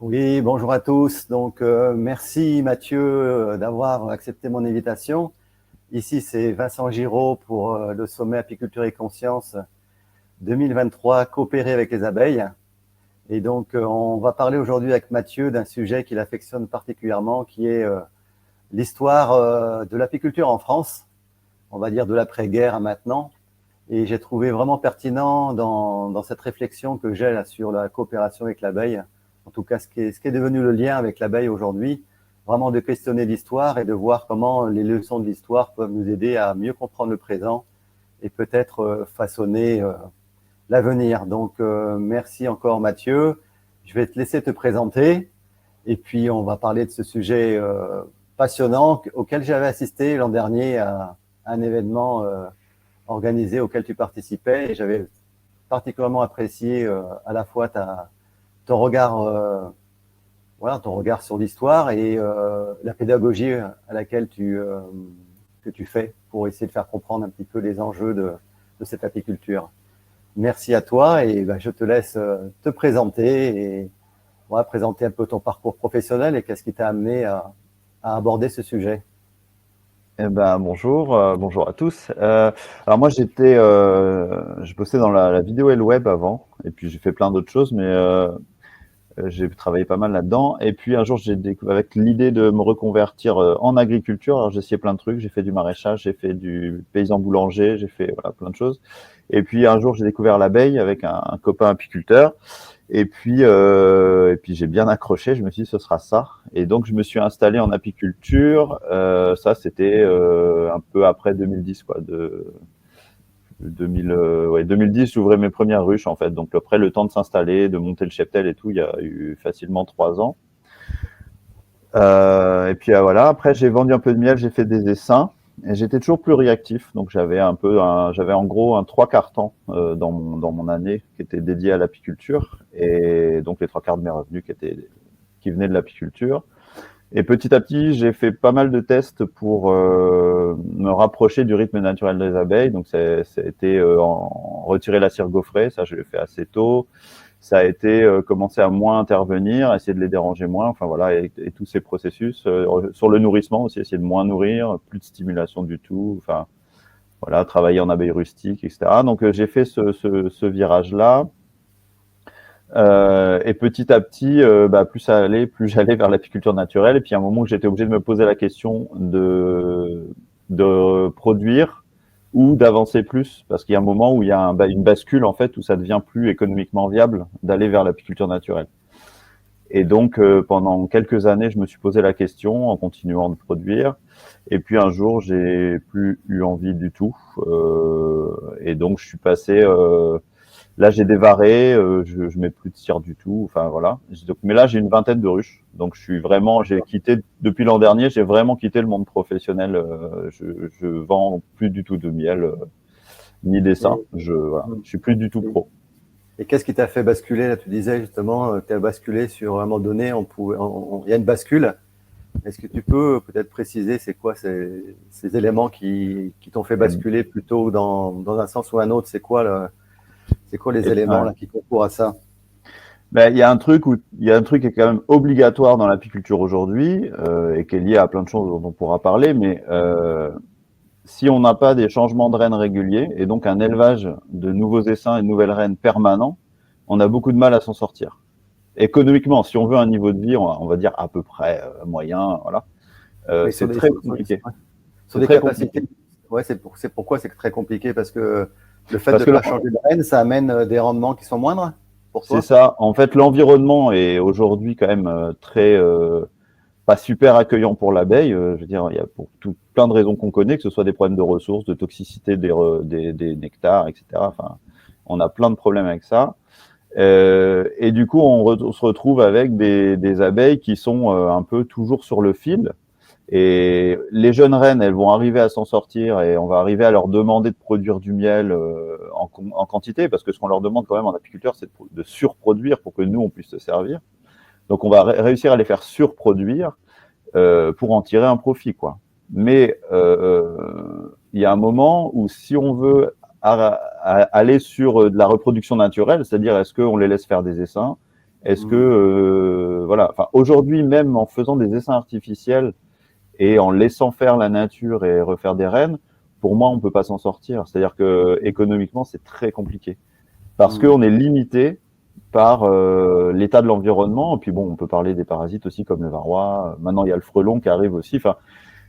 Oui, bonjour à tous. Donc, merci Mathieu d'avoir accepté mon invitation. Ici, c'est Vincent Giraud pour le sommet Apiculture et Conscience 2023, coopérer avec les abeilles. Et donc, on va parler aujourd'hui avec Mathieu d'un sujet qu'il affectionne particulièrement, qui est l'histoire de l'apiculture en France, on va dire de l'après-guerre à maintenant. Et j'ai trouvé vraiment pertinent dans cette réflexion que j'ai là sur la coopération avec l'abeille, en tout cas ce qui est devenu le lien avec l'abeille aujourd'hui, vraiment de questionner l'histoire et de voir comment les leçons de l'histoire peuvent nous aider à mieux comprendre le présent et peut-être façonner l'avenir. Donc merci encore Mathieu, je vais te laisser te présenter et puis on va parler de ce sujet passionnant auquel j'avais assisté l'an dernier à un événement organisé auquel tu participais et j'avais particulièrement apprécié à la fois ton regard, ton regard sur l'histoire et la pédagogie à laquelle que tu fais pour essayer de faire comprendre un petit peu les enjeux de cette apiculture. Merci à toi et je te laisse te présenter et présenter un peu ton parcours professionnel et qu'est-ce qui t'a amené à aborder ce sujet. Bonjour, bonjour à tous. Alors moi je bossais dans la vidéo et le web avant, et puis j'ai fait plein d'autres choses, mais j'ai travaillé pas mal là-dedans. Et puis un jour j'ai découvert avec l'idée de me reconvertir en agriculture. Alors j'ai essayé plein de trucs, j'ai fait du maraîchage, j'ai fait du paysan boulanger, j'ai fait plein de choses. Et puis un jour j'ai découvert l'abeille avec un copain apiculteur. Et puis j'ai bien accroché, je me suis dit ce sera ça. Et donc je me suis installé en apiculture. Ça c'était un peu après 2010 quoi. 2010, j'ouvrais mes premières ruches en fait. Donc après le temps de s'installer, de monter le cheptel et tout, il y a eu facilement 3 ans. Et puis voilà. Après j'ai vendu un peu de miel, j'ai fait des essaims. Et j'étais toujours plus réactif, donc j'avais en gros un 3/4 temps dans mon année qui était dédié à l'apiculture, et donc les 3/4 de mes revenus qui venaient de l'apiculture. Et petit à petit, j'ai fait pas mal de tests pour me rapprocher du rythme naturel des abeilles. Donc ça a été retirer la cire gaufrée, ça je l'ai fait assez tôt. Ça a été commencer à moins intervenir, essayer de les déranger moins, enfin voilà, et tous ces processus. Sur le nourrissement aussi, essayer de moins nourrir, plus de stimulation du tout, enfin voilà, travailler en abeille rustique, etc. Donc j'ai fait ce virage-là. Et petit à petit, plus ça allait, plus j'allais vers l'apiculture naturelle. Et puis à un moment où j'étais obligé de me poser la question de produire ou d'avancer plus, parce qu'il y a un moment où il y a une bascule en fait où ça devient plus économiquement viable d'aller vers l'apiculture naturelle. Et donc pendant quelques années, je me suis posé la question en continuant de produire. Et puis un jour, j'ai plus eu envie du tout, et donc je suis passé. Là, j'ai dévaré, je mets plus de cire du tout. Enfin voilà. Mais là, j'ai une vingtaine de ruches, donc j'ai quitté depuis l'an dernier. J'ai vraiment quitté le monde professionnel. Je vends plus du tout de miel ni d'essaim. Je suis plus du tout pro. Et qu'est-ce qui t'a fait basculer là? Tu disais justement que tu as basculé sur un moment donné. Il y a une bascule. Est-ce que tu peux peut-être préciser c'est quoi ces éléments qui t'ont fait basculer plutôt dans un sens ou un autre? C'est quoi les éléments là qui concourent à ça? Il y a un truc qui est quand même obligatoire dans l'apiculture aujourd'hui et qui est lié à plein de choses dont on pourra parler, mais si on n'a pas des changements de reines réguliers et donc un élevage de nouveaux essaims et de nouvelles reines permanents, on a beaucoup de mal à s'en sortir. Économiquement, si on veut un niveau de vie, on va dire à peu près moyen, voilà. C'est très compliqué. Sur des capacités. Ouais, c'est pourquoi c'est très compliqué, parce que le fait de ne pas changer de reine, ça amène des rendements qui sont moindres pour toi? C'est ça. En fait, l'environnement est aujourd'hui quand même très pas super accueillant pour l'abeille. Je veux dire, il y a plein de raisons qu'on connaît, que ce soit des problèmes de ressources, de toxicité des nectars, etc. Enfin, on a plein de problèmes avec ça. Et du coup, on se retrouve avec des abeilles qui sont un peu toujours sur le fil. Et les jeunes reines, elles vont arriver à s'en sortir et on va arriver à leur demander de produire du miel en quantité, parce que ce qu'on leur demande quand même en apiculteur, c'est de surproduire pour que nous, on puisse se servir. Donc, on va réussir à les faire surproduire pour en tirer un profit, quoi. Mais il y a un moment où si on veut aller sur de la reproduction naturelle, c'est-à-dire est-ce qu'on les laisse faire des essaims, Est-ce que, voilà, enfin, aujourd'hui, même en faisant des essaims artificiels et en laissant faire la nature et refaire des reines, pour moi, on peut pas s'en sortir. C'est-à-dire que économiquement, c'est très compliqué parce qu'on est limité par l'état de l'environnement. Et puis bon, on peut parler des parasites aussi comme le varroa. Maintenant, il y a le frelon qui arrive aussi. Enfin,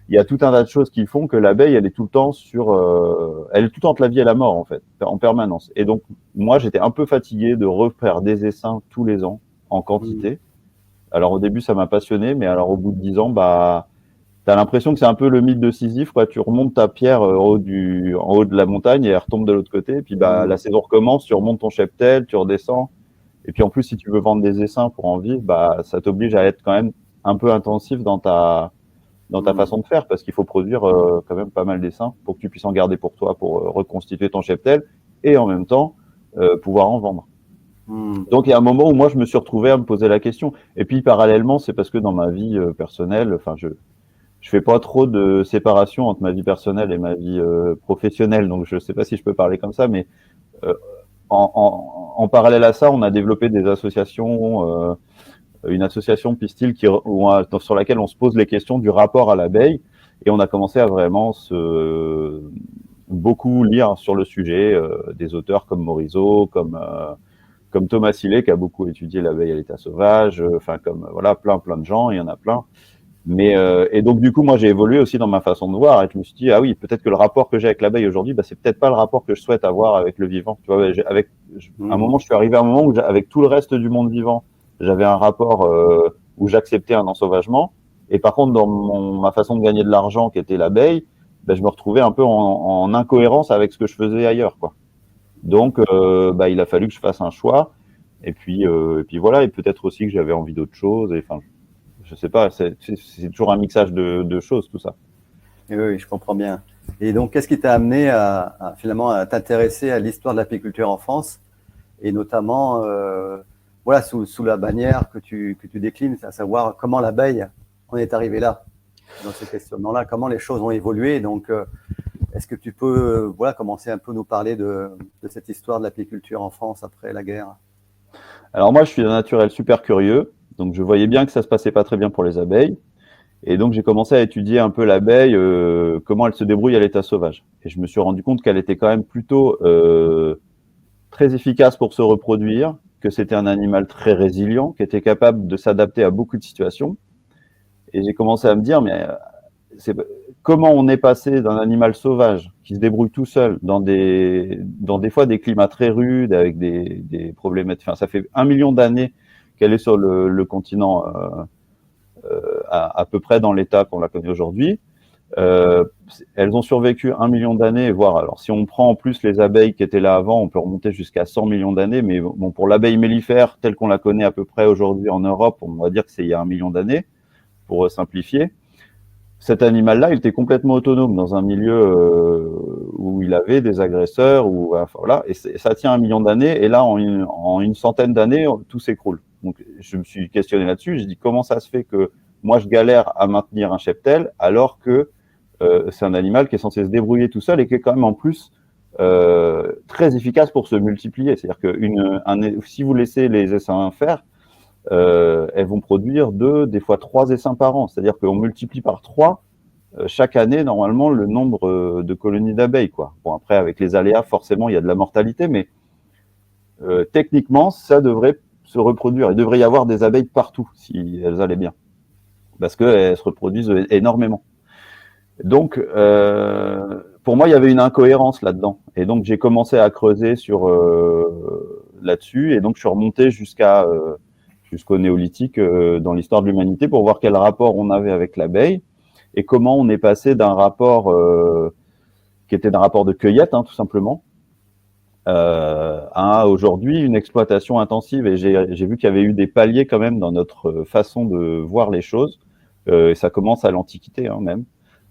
il y a tout un tas de choses qui font que l'abeille, elle est tout le temps elle est tout le temps entre la vie et la mort en fait, en permanence. Et donc, moi, j'étais un peu fatigué de refaire des essaims tous les ans en quantité. Alors au début, ça m'a passionné, mais alors au bout de 10 ans, bah, t'as l'impression que c'est un peu le mythe de Sisyphe, quoi. Tu remontes ta pierre en haut de la montagne et elle retombe de l'autre côté. Et puis bah, la saison recommence, tu remontes ton cheptel, tu redescends. Et puis en plus, si tu veux vendre des essaims pour en vivre, bah, ça t'oblige à être quand même un peu intensif dans ta façon de faire, parce qu'il faut produire quand même pas mal d'essaims pour que tu puisses en garder pour toi, pour reconstituer ton cheptel et en même temps pouvoir en vendre. Donc il y a un moment où moi je me suis retrouvé à me poser la question. Et puis parallèlement, c'est parce que dans ma vie personnelle, enfin je fais pas trop de séparation entre ma vie personnelle et ma vie professionnelle, donc je sais pas si je peux parler comme ça, mais en parallèle à ça, on a développé des associations, une association Pistil sur laquelle on se pose les questions du rapport à l'abeille, et on a commencé à vraiment beaucoup lire sur le sujet, des auteurs comme Morisot, comme Thomas Sillet qui a beaucoup étudié l'abeille à l'état sauvage, enfin comme voilà plein de gens, il y en a plein. Mais et donc du coup moi j'ai évolué aussi dans ma façon de voir et je me suis dit ah oui peut-être que le rapport que j'ai avec l'abeille aujourd'hui bah c'est peut-être pas le rapport que je souhaite avoir avec le vivant. Tu vois à un moment je suis arrivé à un moment où avec tout le reste du monde vivant j'avais un rapport où j'acceptais un ensauvagement et par contre dans ma façon de gagner de l'argent qui était l'abeille bah, je me retrouvais un peu en incohérence avec ce que je faisais ailleurs quoi. Donc bah il a fallu que je fasse un choix et puis voilà et peut-être aussi que j'avais envie d'autre chose et enfin je sais pas, c'est toujours un mixage de choses, tout ça. Oui, je comprends bien. Et donc, qu'est-ce qui t'a amené finalement à t'intéresser à l'histoire de l'apiculture en France et notamment voilà, sous la bannière que tu déclines, à savoir comment l'abeille en est arrivée là, dans ces questionnements-là, comment les choses ont évolué. Donc, est-ce que tu peux voilà, commencer un peu nous parler de cette histoire de l'apiculture en France après la guerre? Alors moi, je suis d'un naturel super curieux. Donc, je voyais bien que ça se passait pas très bien pour les abeilles. Et donc, j'ai commencé à étudier un peu l'abeille, comment elle se débrouille à l'état sauvage. Et je me suis rendu compte qu'elle était quand même plutôt très efficace pour se reproduire, que c'était un animal très résilient, qui était capable de s'adapter à beaucoup de situations. Et j'ai commencé à me dire, mais comment on est passé d'un animal sauvage qui se débrouille tout seul dans des fois des climats très rudes, avec des problématiques. Enfin, ça fait 1 million d'années qu'elle est sur le continent à peu près dans l'état qu'on la connaît aujourd'hui. Elles ont survécu 1 million d'années, voire alors si on prend en plus les abeilles qui étaient là avant, on peut remonter jusqu'à 100 millions d'années, mais bon, pour l'abeille mellifère telle qu'on la connaît à peu près aujourd'hui en Europe, on va dire que c'est il y a 1 million d'années, pour simplifier. Cet animal-là, il était complètement autonome dans un milieu où il avait des agresseurs, enfin, voilà, et ça tient 1 million d'années, et là, en une centaine d'années, tout s'écroule. Donc, je me suis questionné là-dessus, j'ai dit comment ça se fait que moi, je galère à maintenir un cheptel, alors que c'est un animal qui est censé se débrouiller tout seul et qui est quand même en plus très efficace pour se multiplier. C'est-à-dire que si vous laissez les essaims faire, elles vont produire 2, des fois 3 essaims par an. C'est-à-dire qu'on multiplie par 3 chaque année, normalement, le nombre de colonies d'abeilles, quoi. Bon, après, avec les aléas, forcément, il y a de la mortalité, mais techniquement, ça devrait se reproduire. Il devrait y avoir des abeilles partout, si elles allaient bien. Parce qu'elles se reproduisent énormément. Donc, pour moi, il y avait une incohérence là-dedans. Et donc, j'ai commencé à creuser là-dessus. Et donc, je suis remonté jusqu'au néolithique dans l'histoire de l'humanité pour voir quel rapport on avait avec l'abeille et comment on est passé d'un rapport qui était d'un rapport de cueillette, hein, tout simplement, à aujourd'hui une exploitation intensive. Et j'ai vu qu'il y avait eu des paliers quand même dans notre façon de voir les choses. Et ça commence à l'Antiquité, hein, même.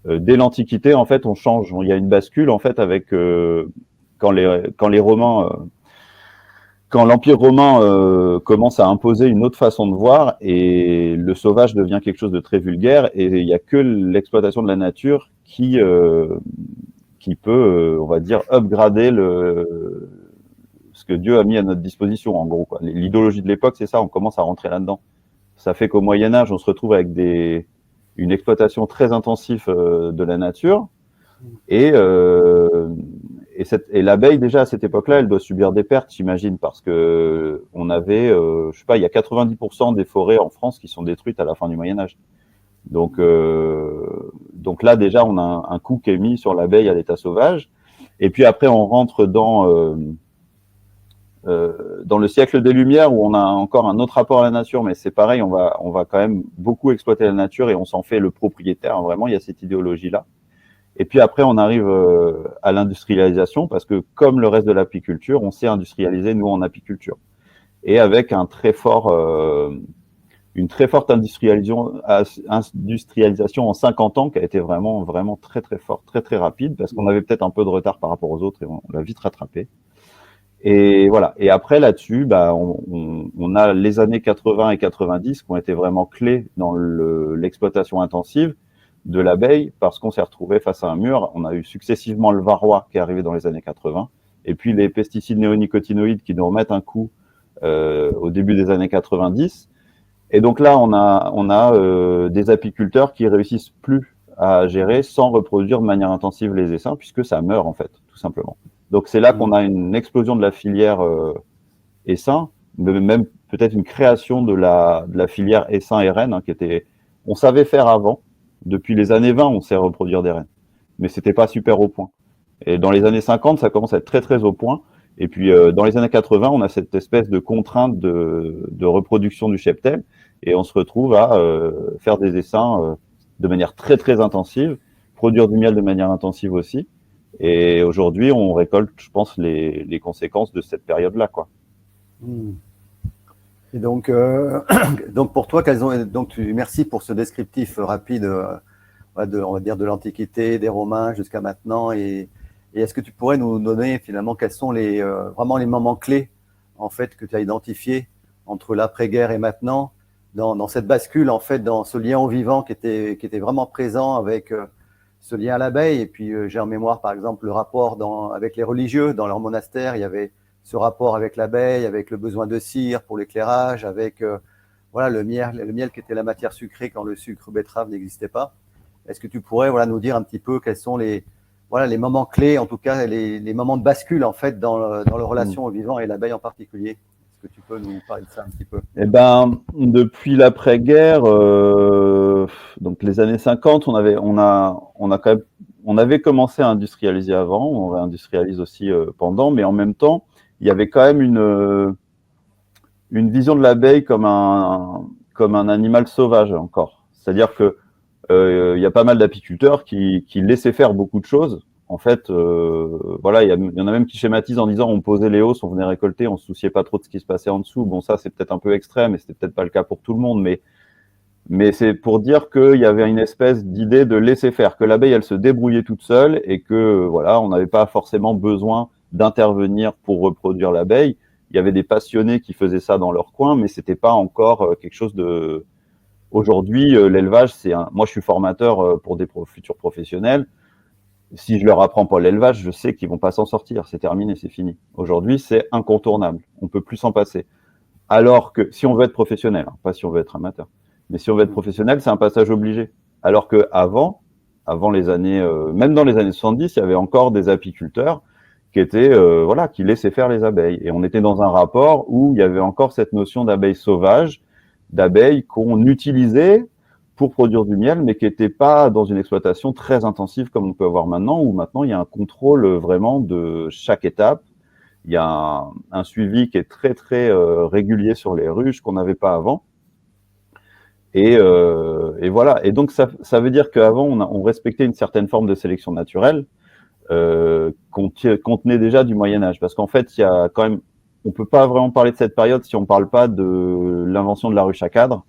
Dès l'Antiquité, en fait, on change. Il y a une bascule, en fait, avec quand les Romains quand l'Empire romain commence à imposer une autre façon de voir et le sauvage devient quelque chose de très vulgaire et il n'y a que l'exploitation de la nature qui peut, on va dire, upgrader que Dieu a mis à notre disposition, en gros, quoi. L'idéologie de l'époque, c'est ça, on commence à rentrer là-dedans. Ça fait qu'au Moyen-Âge, on se retrouve avec une exploitation très intensive de la nature. Et l'abeille, déjà, à cette époque-là, elle doit subir des pertes, j'imagine, parce que on avait, je sais pas, il y a 90% des forêts en France qui sont détruites à la fin du Moyen-Âge. Donc là, déjà, on a un coup qui est mis sur l'abeille à l'état sauvage. Et puis après, on rentre dans le siècle des Lumières où on a encore un autre rapport à la nature, mais c'est pareil, on va quand même beaucoup exploiter la nature et on s'en fait le propriétaire. Vraiment, il y a cette idéologie-là. Et puis après, on arrive à l'industrialisation parce que comme le reste de l'apiculture, on s'est industrialisé, nous, en apiculture. Et avec une très forte industrialisation en 50 ans qui a été vraiment, vraiment très, très forte, très, très rapide parce qu'on avait peut-être un peu de retard par rapport aux autres et on l'a vite rattrapé. Et voilà. Et après, là-dessus, on a les années 80 et 90 qui ont été vraiment clés dans l'exploitation intensive de l'abeille parce qu'on s'est retrouvé face à un mur. On a eu successivement le varroa qui est arrivé dans les années 80 et puis les pesticides néonicotinoïdes qui nous remettent un coup au début des années 90. Et donc là, on a des apiculteurs qui réussissent plus à gérer sans reproduire de manière intensive les essaims puisque ça meurt en fait, tout simplement. Donc c'est là qu'on a une explosion de la filière essaim, même peut-être une création de la filière essaim et rennes qui était, on savait faire avant. Depuis les années 20, on sait reproduire des rennes, mais c'était pas super au point. Et dans les années 50, ça commence à être très très au point. Et puis dans les années 80, on a cette espèce de contrainte de reproduction du cheptel, et on se retrouve à faire des essaims de manière très très intensive, produire du miel de manière intensive aussi. Et aujourd'hui, on récolte, je pense, les conséquences de cette période-là, quoi. Et donc pour toi, merci pour ce descriptif rapide on va dire de l'Antiquité, des Romains jusqu'à maintenant. Et est-ce que tu pourrais nous donner finalement quels sont vraiment les moments clés en fait que tu as identifiés entre l'après-guerre et maintenant dans cette bascule en fait, dans ce lien au vivant qui était vraiment présent avec ce lien à l'abeille. Et puis j'ai en mémoire par exemple le rapport avec les religieux dans leur monastère. Il y avait ce rapport avec l'abeille, avec le besoin de cire pour l'éclairage, avec voilà, le miel qui était la matière sucrée quand le sucre betterave n'existait pas. Est-ce que tu pourrais nous dire un petit peu quels sont les moments clés, en tout cas les moments de bascule en fait dans leur relation au vivant et l'abeille en particulier? Est-ce que tu peux nous parler de ça un petit peu? Eh ben, depuis l'après-guerre, donc les années 50, on avait commencé à industrialiser avant, on réindustrialise aussi pendant, mais en même temps, il y avait quand même une vision de l'abeille comme un animal sauvage encore. C'est-à-dire que il y a pas mal d'apiculteurs qui laissaient faire beaucoup de choses. En fait, voilà, il y en a même qui schématisent en disant on posait les hausses, on venait récolter, on se souciait pas trop de ce qui se passait en dessous. Bon, ça c'est peut-être un peu extrême et c'était peut-être pas le cas pour tout le monde, mais c'est pour dire qu'il y avait une espèce d'idée de laisser faire, que l'abeille elle se débrouillait toute seule et que voilà, on n'avait pas forcément besoin d'intervenir pour reproduire l'abeille. Il y avait des passionnés qui faisaient ça dans leur coin, mais c'était pas encore quelque chose de. Aujourd'hui, l'élevage, moi je suis formateur pour des futurs professionnels. Si je leur apprends pas l'élevage, je sais qu'ils vont pas s'en sortir. C'est terminé, c'est fini. Aujourd'hui, c'est incontournable. On peut plus s'en passer. Alors que si on veut être professionnel, pas si on veut être amateur, mais si on veut être professionnel, c'est un passage obligé. Alors que avant les années, même dans les années 70, il y avait encore des apiculteurs qui étaient, voilà, qui laissaient faire les abeilles. Et on était dans un rapport où il y avait encore cette notion d'abeilles sauvages, d'abeilles qu'on utilisait pour produire du miel, mais qui n'était pas dans une exploitation très intensive comme on peut avoir maintenant, où maintenant il y a un contrôle vraiment de chaque étape. Il y a un suivi qui est très très régulier sur les ruches qu'on n'avait pas avant. Et voilà. Et donc ça veut dire qu'avant on respectait une certaine forme de sélection naturelle qu'on tenait déjà du Moyen Âge, parce qu'en fait il y a quand même, on peut pas vraiment parler de cette période si on parle pas de l'invention de la ruche à cadre.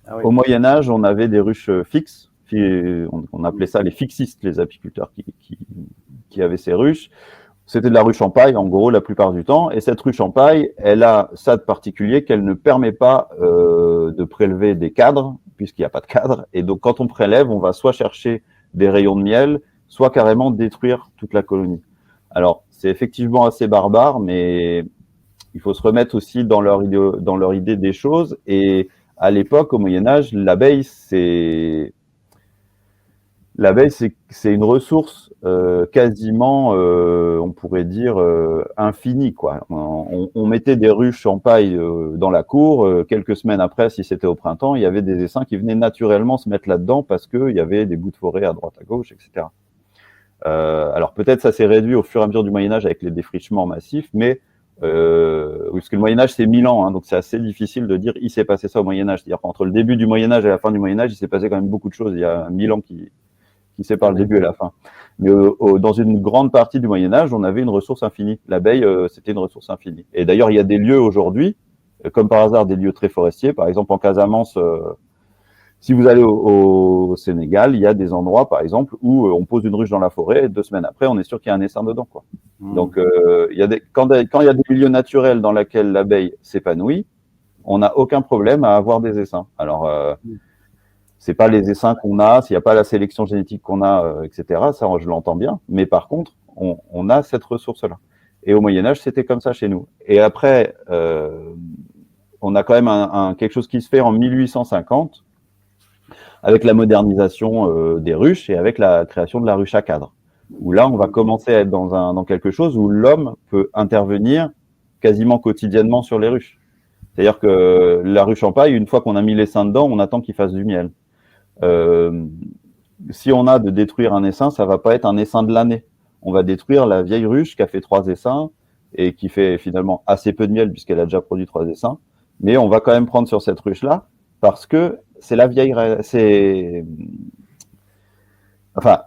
Ah oui. Au Moyen Âge, on avait des ruches fixes, on appelait ça les fixistes, les apiculteurs qui avaient ces ruches. C'était de la ruche en paille, en gros, la plupart du temps. Et cette ruche en paille, elle a ça de particulier qu'elle ne permet pas de prélever des cadres, puisqu'il n'y a pas de cadre. Et donc, quand on prélève, on va soit chercher des rayons de miel, soit carrément détruire toute la colonie. Alors, c'est effectivement assez barbare, mais il faut se remettre aussi dans leur idée des choses. Et à l'époque, au Moyen-Âge, l'abeille, c'est une ressource quasiment, on pourrait dire, infinie, quoi. On mettait des ruches en paille dans la cour. Quelques semaines après, si c'était au printemps, il y avait des essaims qui venaient naturellement se mettre là-dedans parce qu'il y avait des bouts de forêt à droite, à gauche, etc. Alors peut-être ça s'est réduit au fur et à mesure du Moyen-Âge avec les défrichements massifs, mais parce que le Moyen-Âge, c'est 1000 ans, hein, donc c'est assez difficile de dire il s'est passé ça au Moyen-Âge. C'est-à-dire qu'entre le début du Moyen-Âge et la fin du Moyen-Âge, il s'est passé quand même beaucoup de choses. Il y a 1000 ans qui sépare le début et la fin. Mais dans une grande partie du Moyen-Âge, on avait une ressource infinie. L'abeille, c'était une ressource infinie. Et d'ailleurs, il y a des lieux aujourd'hui, comme par hasard, des lieux très forestiers. Par exemple, en Casamance, si vous allez au Sénégal, il y a des endroits, par exemple, où on pose une ruche dans la forêt et 2 semaines après, on est sûr qu'il y a un essaim dedans, quoi. Donc, quand il y a des milieux naturels dans lesquels l'abeille s'épanouit, on n'a aucun problème à avoir des essaims. Alors, c'est pas les essaims qu'on a, s'il n'y a pas la sélection génétique qu'on a, etc. Ça, je l'entends bien. Mais par contre, on a cette ressource-là. Et au Moyen-Âge, c'était comme ça chez nous. Et après, on a quand même quelque chose qui se fait en 1850 avec la modernisation des ruches et avec la création de la ruche à cadre. Où là, on va commencer à être dans quelque chose où l'homme peut intervenir quasiment quotidiennement sur les ruches. C'est-à-dire que la ruche en paille, une fois qu'on a mis l'essaim dedans, on attend qu'il fasse du miel. Si on a de détruire un essaim, ça va pas être un essaim de l'année. On va détruire la vieille ruche qui a fait 3 essaims et qui fait finalement assez peu de miel puisqu'elle a déjà produit 3 essaims. Mais on va quand même prendre sur cette ruche-là parce que c'est la vieille, enfin,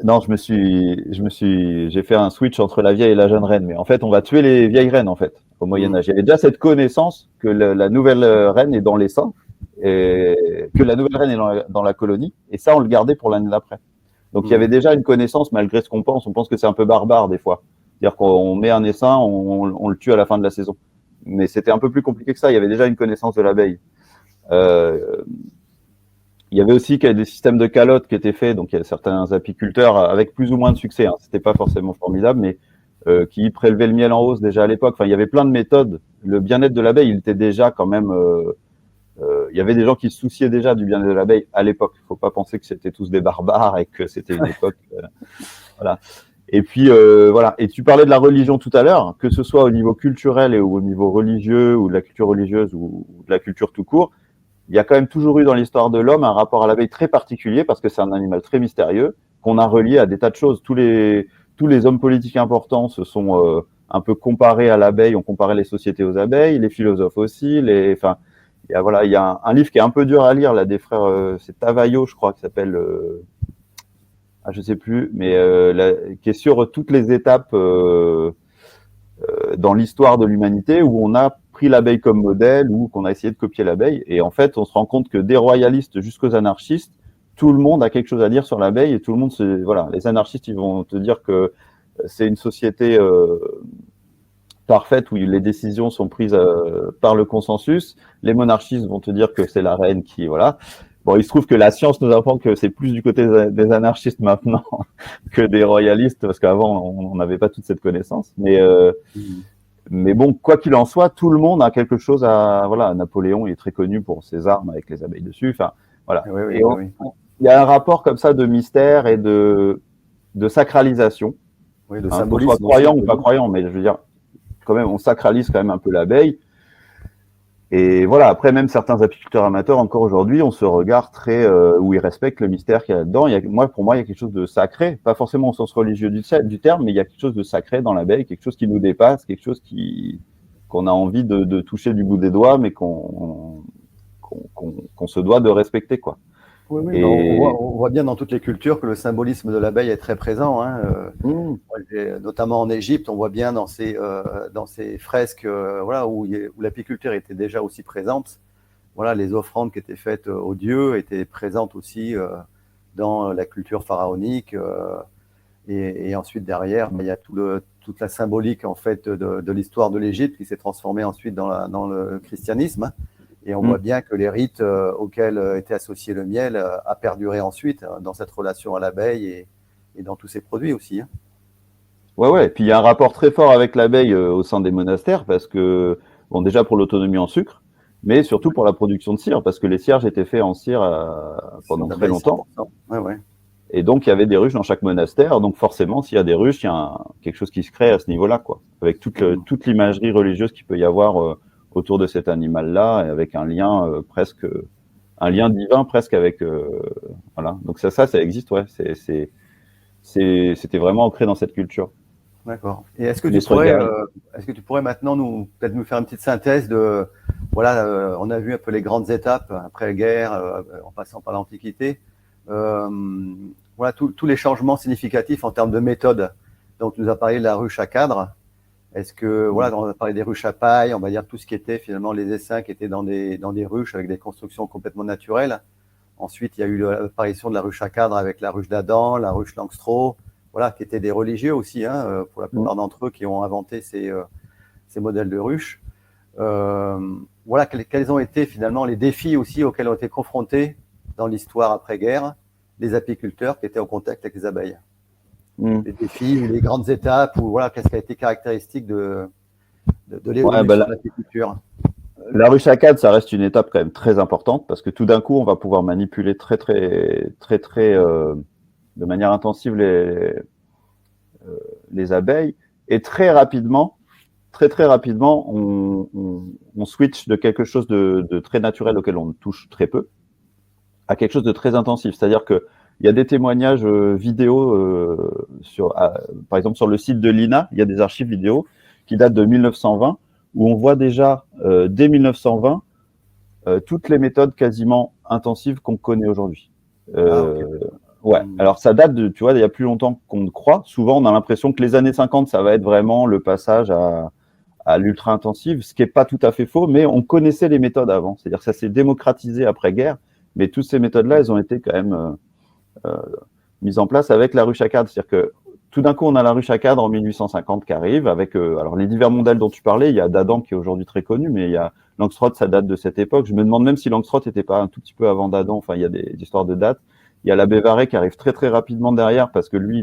non, j'ai fait un switch entre la vieille et la jeune reine. Mais en fait, on va tuer les vieilles reines, en fait, au Moyen-Âge. Il y avait déjà cette connaissance que la nouvelle reine est dans l'essaim et que la nouvelle reine est dans la colonie. Et ça, on le gardait pour l'année d'après. Donc, il y avait déjà une connaissance, malgré ce qu'on pense. On pense que c'est un peu barbare, des fois. C'est-à-dire qu'on met un essaim, on le tue à la fin de la saison. Mais c'était un peu plus compliqué que ça. Il y avait déjà une connaissance de l'abeille. Il y avait aussi des systèmes de calottes qui étaient faits, donc il y a certains apiculteurs avec plus ou moins de succès, hein, c'était pas forcément formidable, mais qui prélevaient le miel en hausse déjà à l'époque. Enfin, il y avait plein de méthodes. Le bien-être de l'abeille, il était déjà quand même. Il y avait des gens qui se souciaient déjà du bien-être de l'abeille à l'époque. Il ne faut pas penser que c'était tous des barbares et que c'était une époque. Voilà. Et puis voilà. Et tu parlais de la religion tout à l'heure, que ce soit au niveau culturel ou au niveau religieux ou de la culture religieuse ou de la culture tout court. Il y a quand même toujours eu dans l'histoire de l'homme un rapport à l'abeille très particulier parce que c'est un animal très mystérieux qu'on a relié à des tas de choses. Tous les hommes politiques importants se sont un peu comparés à l'abeille, ont comparé les sociétés aux abeilles, les philosophes aussi. Enfin, il y a un livre qui est un peu dur à lire là des frères, c'est Tavaillot, je crois, qui s'appelle, je sais plus, mais qui est sur toutes les étapes dans l'histoire de l'humanité où on a pris l'abeille comme modèle ou qu'on a essayé de copier l'abeille. Et en fait, on se rend compte que des royalistes jusqu'aux anarchistes, tout le monde a quelque chose à dire sur l'abeille et tout le monde voilà, les anarchistes, ils vont te dire que c'est une société parfaite où les décisions sont prises par le consensus. Les monarchistes vont te dire que c'est la reine qui, voilà. Bon, il se trouve que la science nous apprend que c'est plus du côté des anarchistes maintenant que des royalistes, parce qu'avant, on n'avait pas toute cette connaissance. Mais bon, quoi qu'il en soit, tout le monde a quelque chose à... Voilà, Napoléon est très connu pour ses armes avec les abeilles dessus. Enfin, voilà. Oui, il y a un rapport comme ça de mystère et de sacralisation. Oui, de symbolisme. Qu'on soit croyant ou pas croyant, mais je veux dire, quand même, on sacralise quand même un peu l'abeille. Et voilà, après, même certains apiculteurs amateurs, encore aujourd'hui, on se regarde où ils respectent le mystère qu'il y a là-dedans. Pour moi, il y a quelque chose de sacré, pas forcément au sens religieux du terme, mais il y a quelque chose de sacré dans l'abeille, quelque chose qui nous dépasse, quelque chose qu'on a envie de toucher du bout des doigts, mais qu'on se doit de respecter, quoi. Oui, on voit bien dans toutes les cultures que le symbolisme de l'abeille est très présent. Hein. Notamment en Égypte, on voit bien dans ces fresques voilà, où l'apiculture était déjà aussi présente. Voilà, les offrandes qui étaient faites aux dieux étaient présentes aussi dans la culture pharaonique. Et ensuite, derrière, il y a toute la symbolique en fait, de l'histoire de l'Égypte qui s'est transformée ensuite dans le christianisme. Et on voit bien que les rites auxquels était associé le miel a perduré ensuite dans cette relation à l'abeille et dans tous ses produits aussi. Hein. Ouais, ouais. Et puis il y a un rapport très fort avec l'abeille au sein des monastères parce que, bon, déjà pour l'autonomie en sucre, mais surtout pour la production de cire, parce que les cierges étaient faits en cire pendant très D'abeilles longtemps. 100%. Ouais, ouais. Et donc il y avait des ruches dans chaque monastère. Donc forcément, s'il y a des ruches, il y a quelque chose qui se crée à ce niveau-là, quoi. Avec toute l'imagerie religieuse qu'il peut y avoir autour de cet animal-là, et avec un lien presque, un lien divin presque avec, voilà. Donc ça existe, ouais. C'était vraiment ancré dans cette culture. D'accord. Et est-ce que Les tu pourrais, guerriers. maintenant peut-être nous faire une petite synthèse de, voilà, on a vu un peu les grandes étapes après la guerre, en passant par l'Antiquité, euh, voilà, tous les changements significatifs en termes de méthode. Donc, tu nous as parlé de la ruche à cadre. Est-ce que, voilà, on a parlé des ruches à paille, on va dire tout ce qui était finalement les essaims qui étaient dans des ruches avec des constructions complètement naturelles. Ensuite, il y a eu l'apparition de la ruche à cadre avec la ruche d'Adam, la ruche Langstroth, voilà, qui étaient des religieux aussi, hein, pour la plupart d'entre eux, qui ont inventé ces modèles de ruches. Voilà, quels ont été finalement les défis aussi auxquels ont été confrontés dans l'histoire après-guerre les apiculteurs qui étaient en contact avec les abeilles. Les défis ou les grandes étapes, ou voilà, qu'est-ce qui a été caractéristique de Ouais, l'évolution de l'apiculture. la ruche à cadre, ça reste une étape quand même très importante parce que tout d'un coup, on va pouvoir manipuler de manière intensive les abeilles et très rapidement, on switch de quelque chose de très naturel auquel on touche très peu à quelque chose de très intensif. C'est-à-dire que il y a des témoignages vidéo par exemple sur le site de l'INA, il y a des archives vidéo qui datent de 1920 où on voit déjà dès 1920 toutes les méthodes quasiment intensives qu'on connaît aujourd'hui. Okay. Ouais. Alors ça date de, tu vois, il y a plus longtemps qu'on ne croit. Souvent, on a l'impression que les années 50, ça va être vraiment le passage à l'ultra intensive, ce qui n'est pas tout à fait faux, mais on connaissait les méthodes avant. C'est-à-dire que ça s'est démocratisé après-guerre, mais toutes ces méthodes-là, elles ont été quand même mises en place avec la ruche à cadre. C'est-à-dire que tout d'un coup, on a la ruche à cadre en 1850 qui arrive avec alors les divers modèles dont tu parlais. Il y a d'Adam qui est aujourd'hui très connu, mais il y a Langstroth, ça date de cette époque. Je me demande même si Langstroth n'était pas un tout petit peu avant d'Adam. Enfin, il y a des histoires de date. Il y a l'abbé Varret qui arrive très rapidement derrière parce que lui,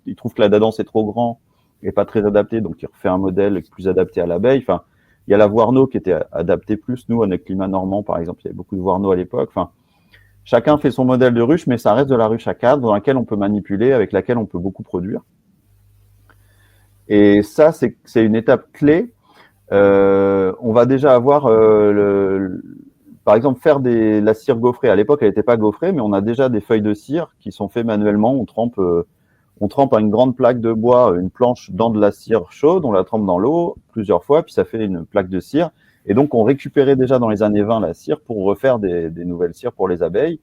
il trouve que la d'Adam c'est trop grand et pas très adapté, donc il refait un modèle plus adapté à l'abeille. Enfin, il y a la Voirneau qui était adaptée plus. Nous, on a le climat normand, par exemple, il y avait beaucoup de Voirneau à l'époque. Enfin, chacun fait son modèle de ruche, mais ça reste de la ruche à cadre dans laquelle on peut manipuler, avec laquelle on peut beaucoup produire. Et ça, c'est une étape clé. On va déjà avoir, par exemple, faire la cire gaufrée. À l'époque, elle n'était pas gaufrée, mais on a déjà des feuilles de cire qui sont faites manuellement. On trempe à une grande plaque de bois, une planche dans de la cire chaude, on la trempe dans l'eau plusieurs fois, puis ça fait une plaque de cire. Et donc, on récupérait déjà dans les années 20 la cire pour refaire des nouvelles cires pour les abeilles.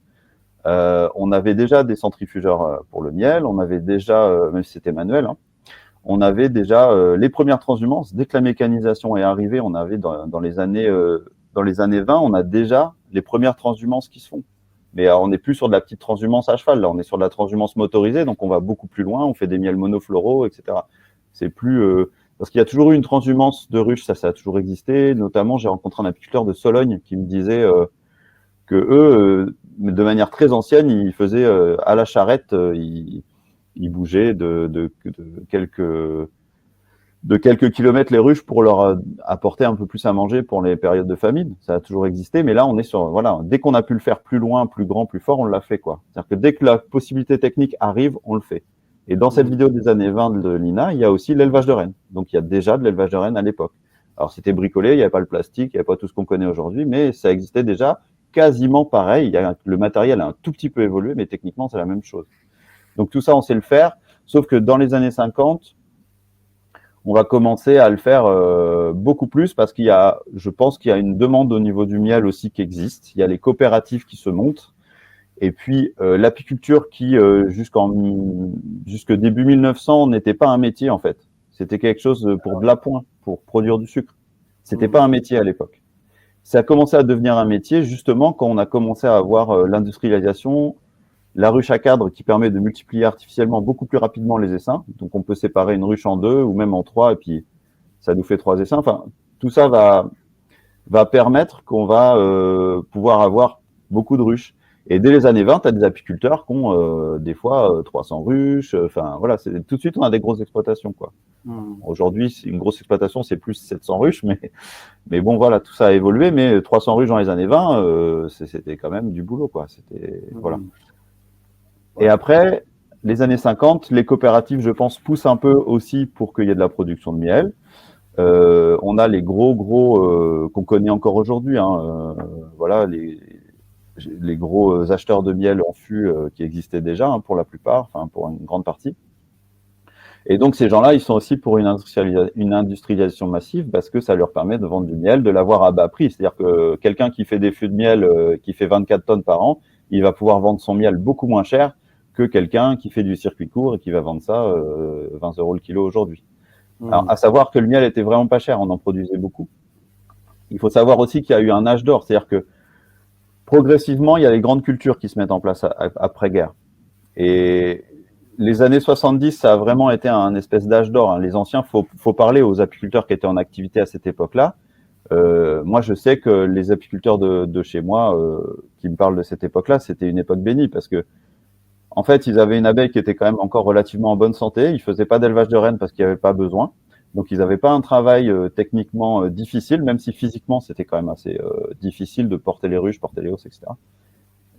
On avait déjà des centrifugeurs pour le miel, on avait déjà, même si c'était manuel, hein, on avait déjà les premières transhumances. Dès que la mécanisation est arrivée, on avait dans les années 20, on a déjà les premières transhumances qui se font. Mais on n'est plus sur de la petite transhumance à cheval, là, on est sur de la transhumance motorisée, donc on va beaucoup plus loin, on fait des miels monofloraux, etc. C'est plus parce qu'il y a toujours eu une transhumance de ruches, ça a toujours existé. Notamment, j'ai rencontré un apiculteur de Sologne qui me disait que eux, de manière très ancienne, ils faisaient à la charrette, ils bougeaient de quelques kilomètres les ruches pour leur apporter un peu plus à manger pour les périodes de famine. Ça a toujours existé, mais là, on est sur, voilà, dès qu'on a pu le faire plus loin, plus grand, plus fort, on l'a fait, quoi. C'est-à-dire que dès que la possibilité technique arrive, on le fait. Et dans cette vidéo des années 20 de l'INA, il y a aussi l'élevage de rennes. Donc, il y a déjà de l'élevage de rennes à l'époque. Alors, c'était bricolé, il n'y avait pas le plastique, il n'y avait pas tout ce qu'on connaît aujourd'hui, mais ça existait déjà quasiment pareil. Le matériel a un tout petit peu évolué, mais techniquement, c'est la même chose. Donc, tout ça, on sait le faire. Sauf que dans les années 50, on va commencer à le faire beaucoup plus parce je pense qu'il y a une demande au niveau du miel aussi qui existe. Il y a les coopératives qui se montent. Et puis, l'apiculture qui, jusque début 1900, n'était pas un métier, en fait. C'était quelque chose pour de l'appoint, pour produire du sucre. C'était pas un métier à l'époque. Ça a commencé à devenir un métier, justement, quand on a commencé à avoir l'industrialisation, la ruche à cadre qui permet de multiplier artificiellement beaucoup plus rapidement les essaims. Donc, on peut séparer une ruche en 2 ou même en 3 et puis ça nous fait 3 essaims. Enfin, tout ça va permettre qu'on va pouvoir avoir beaucoup de ruches. Et dès les années 20, tu as des apiculteurs qui ont des fois 300 ruches. Enfin, voilà, tout de suite, on a des grosses exploitations, quoi. Aujourd'hui, une grosse exploitation, c'est plus 700 ruches, mais bon, voilà, tout ça a évolué. Mais 300 ruches dans les années 20, c'était quand même du boulot, quoi. Voilà. Et après, les années 50, les coopératives, je pense, poussent un peu aussi pour qu'il y ait de la production de miel. On a les gros qu'on connaît encore aujourd'hui, hein, voilà, les gros acheteurs de miel en fût qui existaient déjà, hein, pour la plupart, enfin pour une grande partie. Et donc ces gens-là, ils sont aussi pour une industrialisation massive parce que ça leur permet de vendre du miel, de l'avoir à bas prix. C'est-à-dire que quelqu'un qui fait des fûts de miel qui fait 24 tonnes par an, il va pouvoir vendre son miel beaucoup moins cher que quelqu'un qui fait du circuit court et qui va vendre ça 20 € le kilo aujourd'hui. Alors, à savoir que le miel était vraiment pas cher, on en produisait beaucoup. Il faut savoir aussi qu'il y a eu un âge d'or, c'est-à-dire que progressivement, il y a les grandes cultures qui se mettent en place après-guerre. Et les années 70, ça a vraiment été un espèce d'âge d'or, hein. Les anciens, faut parler aux apiculteurs qui étaient en activité à cette époque-là. Moi, je sais que les apiculteurs de chez moi qui me parlent de cette époque-là, c'était une époque bénie parce que en fait, ils avaient une abeille qui était quand même encore relativement en bonne santé. Ils faisaient pas d'élevage de reines parce qu'il n'y avait pas besoin. Donc, ils n'avaient pas un travail techniquement difficile, même si physiquement, c'était quand même assez difficile de porter les ruches, porter les hausses, etc.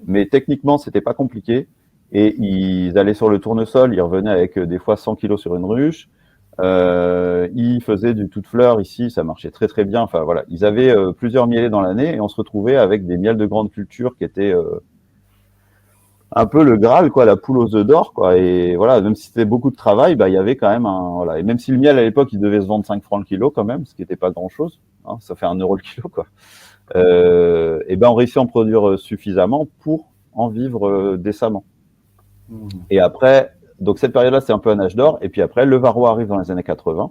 Mais techniquement, c'était pas compliqué. Et ils allaient sur le tournesol, ils revenaient avec des fois 100 kilos sur une ruche. Ils faisaient du tout de fleurs ici, ça marchait très très bien. Enfin voilà, ils avaient plusieurs mielés dans l'année et on se retrouvait avec des miels de grande culture qui étaient un peu le Graal, quoi, la poule aux œufs d'or, quoi. Et voilà, même si c'était beaucoup de travail, bah, il y avait quand même voilà. Et même si le miel, à l'époque, il devait se vendre 5 francs le kilo, quand même, ce qui n'était pas grand chose, hein, ça fait 1 € le kilo, quoi. Et ben, on réussit à en produire suffisamment pour en vivre décemment. Et après, donc cette période-là, c'est un peu un âge d'or. Et puis après, le varroa arrive dans les années 80.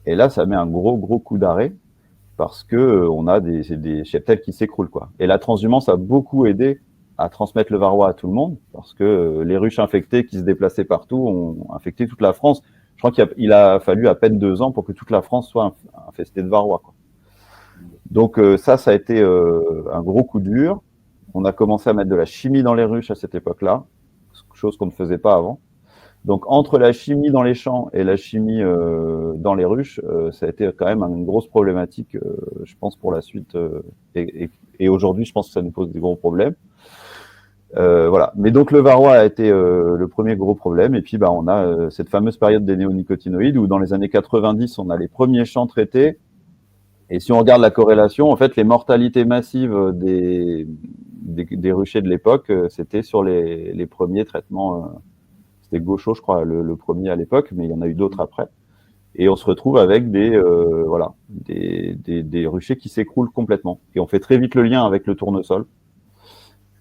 Et là, ça met un gros coup d'arrêt parce que on a des cheptels qui s'écroulent, quoi. Et la transhumance a beaucoup aidé à transmettre le varroa à tout le monde, parce que les ruches infectées qui se déplaçaient partout ont infecté toute la France. Je crois qu'il a fallu à peine 2 ans pour que toute la France soit infestée de varroa, quoi. Donc ça a été un gros coup dur. On a commencé à mettre de la chimie dans les ruches à cette époque-là, chose qu'on ne faisait pas avant. Donc entre la chimie dans les champs et la chimie dans les ruches, ça a été quand même une grosse problématique, je pense, pour la suite. Et aujourd'hui, je pense que ça nous pose des gros problèmes. Voilà. Mais donc le varroa a été le premier gros problème. Et puis bah, on a cette fameuse période des néonicotinoïdes où dans les années 90, on a les premiers champs traités. Et si on regarde la corrélation, en fait, les mortalités massives des ruchers de l'époque, c'était sur les premiers traitements. C'était Gaucho, je crois, le premier à l'époque, mais il y en a eu d'autres après. Et on se retrouve avec des ruchers qui s'écroulent complètement. Et on fait très vite le lien avec le tournesol,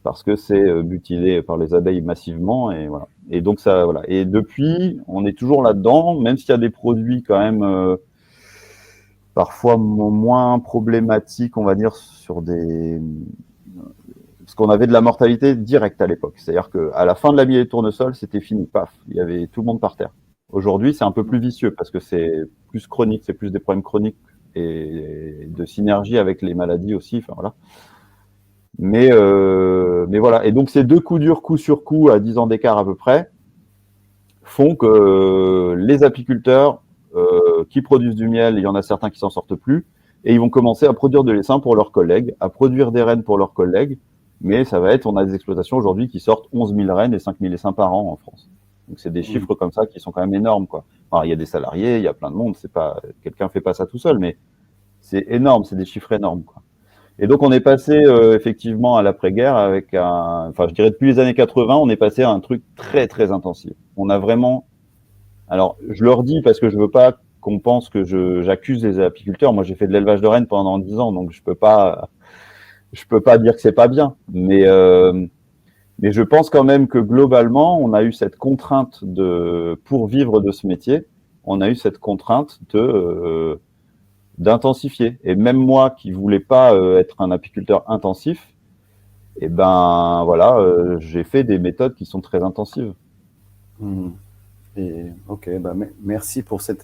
parce que c'est mutilé par les abeilles massivement, et voilà. Et donc ça, voilà. Et depuis, on est toujours là-dedans, même s'il y a des produits quand même parfois moins problématiques, on va dire, sur parce qu'on avait de la mortalité directe à l'époque. C'est-à-dire qu'à la fin de la mielée de tournesol, c'était fini, paf, il y avait tout le monde par terre. Aujourd'hui, c'est un peu plus vicieux parce que c'est plus chronique, c'est plus des problèmes chroniques et de synergie avec les maladies aussi. Enfin voilà. Mais voilà. Et donc ces deux coups durs, coup sur coup, à 10 ans d'écart à peu près, font que les apiculteurs qui produisent du miel, il y en a certains qui s'en sortent plus, et ils vont commencer à produire de l'essaim pour leurs collègues, à produire des rennes pour leurs collègues. Mais ça va être, on a des exploitations aujourd'hui qui sortent 11 000 rennes et 5 000 essaims par an en France. Donc c'est des chiffres comme ça qui sont quand même énormes, quoi. Alors, il y a des salariés, il y a plein de monde, c'est pas, quelqu'un fait pas ça tout seul, mais c'est énorme, c'est des chiffres énormes, quoi. Et donc on est passé effectivement à l'après-guerre avec je dirais depuis les années 80, on est passé à un truc très très intensif. On a vraiment, alors je leur dis parce que je veux pas qu'on pense que j'accuse les apiculteurs. Moi j'ai fait de l'élevage de rennes pendant 10 ans, donc je peux pas dire que c'est pas bien, mais je pense quand même que globalement, on a eu cette contrainte pour vivre de ce métier, on a eu cette contrainte d'intensifier. Et même moi, qui voulais pas être un apiculteur intensif, et ben voilà, j'ai fait des méthodes qui sont très intensives. Et ok, bah, merci pour ces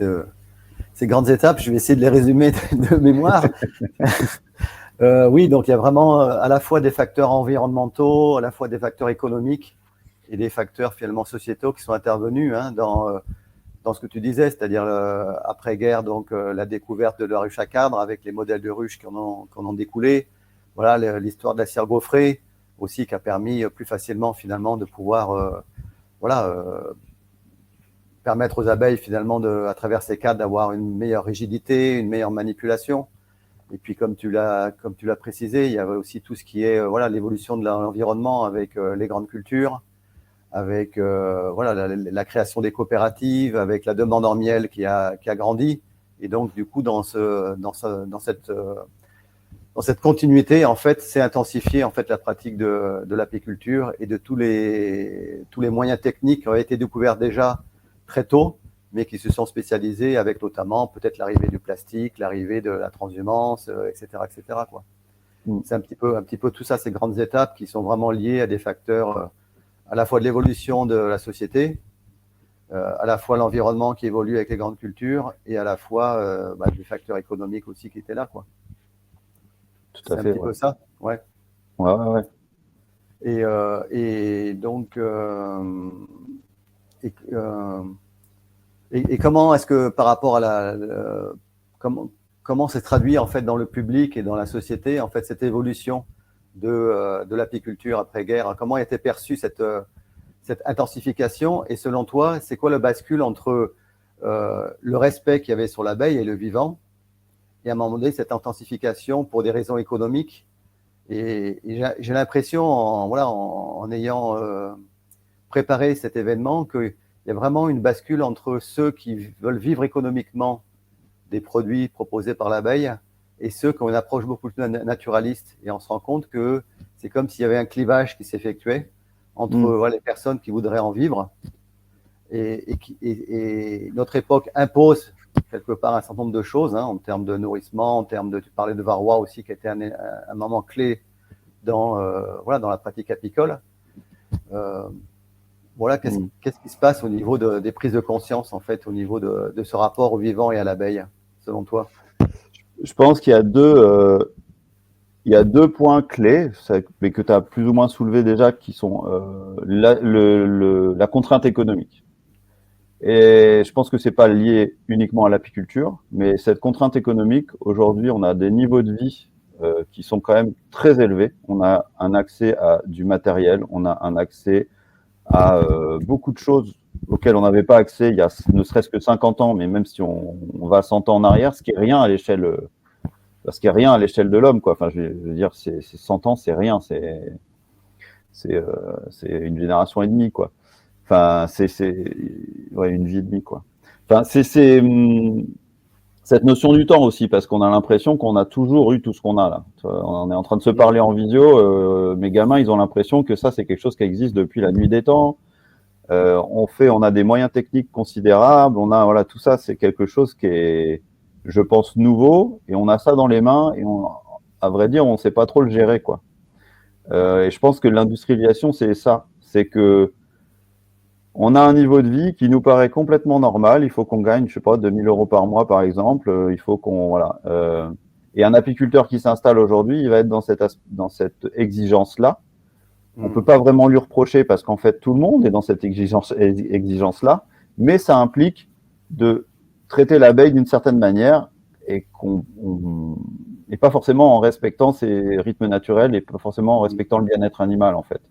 grandes étapes. Je vais essayer de les résumer de mémoire. Oui, donc il y a vraiment à la fois des facteurs environnementaux, à la fois des facteurs économiques et des facteurs finalement sociétaux qui sont intervenus dans ce que tu disais, c'est-à-dire après-guerre, donc la découverte de la ruche à cadre avec les modèles de ruches qui en ont découlé. Voilà l'histoire de la cire gaufrée aussi qui a permis plus facilement finalement de pouvoir permettre aux abeilles finalement à travers ces cadres d'avoir une meilleure rigidité, une meilleure manipulation. Et puis comme tu l'as précisé, il y avait aussi tout ce qui est l'évolution de l'environnement avec les grandes cultures, avec la création des coopératives, avec la demande en miel qui a grandi. Et donc, du coup, dans cette continuité, en fait, c'est intensifié en fait la pratique de l'apiculture et de tous les moyens techniques qui ont été découverts déjà très tôt, mais qui se sont spécialisés avec notamment peut-être l'arrivée du plastique, l'arrivée de la transhumance, etc., etc., quoi. C'est un petit peu tout ça, ces grandes étapes qui sont vraiment liées à des facteurs à la fois de l'évolution de la société, à la fois l'environnement qui évolue avec les grandes cultures et à la fois des facteurs économiques aussi qui étaient là, quoi. Tout à fait. C'est un petit peu ça, ouais. Ouais. Et donc, et comment est-ce que par rapport à comment c'est traduit en fait dans le public et dans la société en fait cette évolution de l'apiculture après-guerre? Comment a été perçue cette intensification? Et selon toi, c'est quoi le bascule entre le respect qu'il y avait sur l'abeille et le vivant, et à un moment donné, cette intensification pour des raisons économiques? Et j'ai l'impression, en ayant préparé cet événement, qu'il y a vraiment une bascule entre ceux qui veulent vivre économiquement des produits proposés par l'abeille et ceux qui ont une approche beaucoup plus naturaliste. Et on se rend compte que c'est comme s'il y avait un clivage qui s'effectuait entre les personnes qui voudraient en vivre et notre époque impose quelque part un certain nombre de choses, en termes de nourrissement, en termes de, tu parlais de varroa aussi, qui était un moment clé dans la pratique apicole. Qu'est-ce qui se passe au niveau des prises de conscience, en fait, au niveau de ce rapport au vivant et à l'abeille, selon toi? Je pense qu'il y a deux points clés, mais que tu as plus ou moins soulevé déjà, qui sont la contrainte économique. Et je pense que c'est pas lié uniquement à l'apiculture, mais cette contrainte économique, aujourd'hui, on a des niveaux de vie qui sont quand même très élevés. On a un accès à du matériel, on a un accès à beaucoup de choses auxquelles on n'avait pas accès il y a ne serait-ce que 50 ans, mais même si on va 100 ans en arrière, ce qui est rien à l'échelle de l'homme, quoi. Enfin, je veux dire, c'est 100 ans, c'est rien, c'est une génération et demie, quoi. Enfin, ouais, une vie et demie, quoi. Enfin, cette notion du temps aussi, parce qu'on a l'impression qu'on a toujours eu tout ce qu'on a là. On est en train de se parler en visio, mes gamins, ils ont l'impression que ça, c'est quelque chose qui existe depuis la nuit des temps. On a des moyens techniques considérables, tout ça, c'est quelque chose qui est, je pense, nouveau, et on a ça dans les mains, et à vrai dire, on ne sait pas trop le gérer, quoi. Et je pense que l'industrialisation, c'est ça, c'est que on a un niveau de vie qui nous paraît complètement normal. Il faut qu'on gagne, je sais pas, 2 000 € par mois, par exemple. Il faut et un apiculteur qui s'installe aujourd'hui, il va être dans cette exigence-là. On peut pas vraiment lui reprocher parce qu'en fait, tout le monde est dans cette exigence-là. Mais ça implique de traiter l'abeille d'une certaine manière et pas forcément en respectant ses rythmes naturels et pas forcément en respectant le bien-être animal, en fait.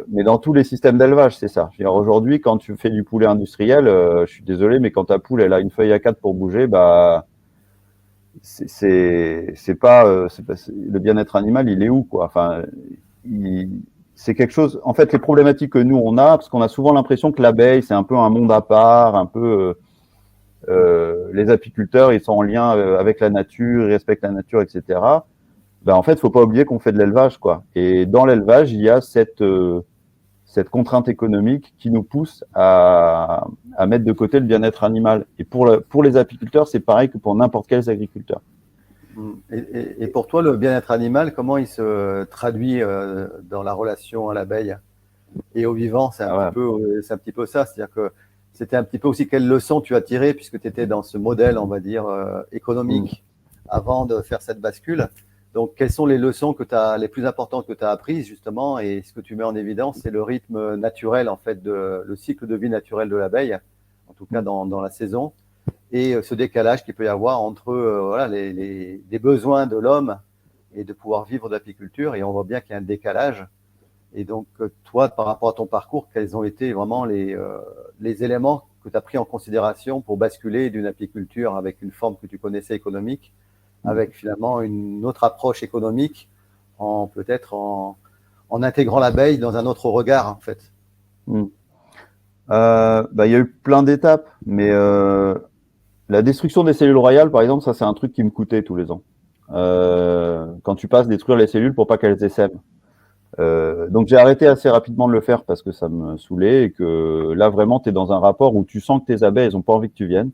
Mais dans tous les systèmes d'élevage, c'est ça. Aujourd'hui, quand tu fais du poulet industriel, je suis désolé, mais quand ta poule elle a une feuille A4 pour bouger, bah c'est pas le bien-être animal, il est où, quoi? Enfin, c'est quelque chose. En fait, les problématiques que nous on a, parce qu'on a souvent l'impression que l'abeille c'est un peu un monde à part, un peu les apiculteurs ils sont en lien avec la nature, ils respectent la nature, etc. Ben, en fait, faut pas oublier qu'on fait de l'élevage, quoi. Et dans l'élevage, il y a cette contrainte économique qui nous pousse à mettre de côté le bien-être animal. Et pour les apiculteurs, c'est pareil que pour n'importe quels agriculteurs. Et pour toi, le bien-être animal, comment il se traduit dans la relation à l'abeille et au vivant? C'est un petit peu ça. C'est-à-dire que c'était un petit peu aussi quelle leçon tu as tirée puisque tu étais dans ce modèle, on va dire, économique avant de faire cette bascule. Donc, quelles sont les leçons les plus importantes que tu as apprises, justement, et ce que tu mets en évidence, c'est le rythme naturel, en fait, le cycle de vie naturel de l'abeille, en tout cas dans la saison, et ce décalage qu'il peut y avoir entre voilà, les besoins de l'homme et de pouvoir vivre d'apiculture. Et on voit bien qu'il y a un décalage. Et donc, toi, par rapport à ton parcours, quels ont été vraiment les éléments que tu as pris en considération pour basculer d'une apiculture avec une forme que tu connaissais économique, avec finalement une autre approche économique, peut-être en intégrant l'abeille dans un autre regard, en fait. Il y a eu plein d'étapes, mais la destruction des cellules royales, par exemple, ça c'est un truc qui me coûtait tous les ans. Quand tu passes détruire les cellules pour pas qu'elles essaiment. Donc j'ai arrêté assez rapidement de le faire parce que ça me saoulait et que là vraiment tu es dans un rapport où tu sens que tes abeilles elles ont pas envie que tu viennes.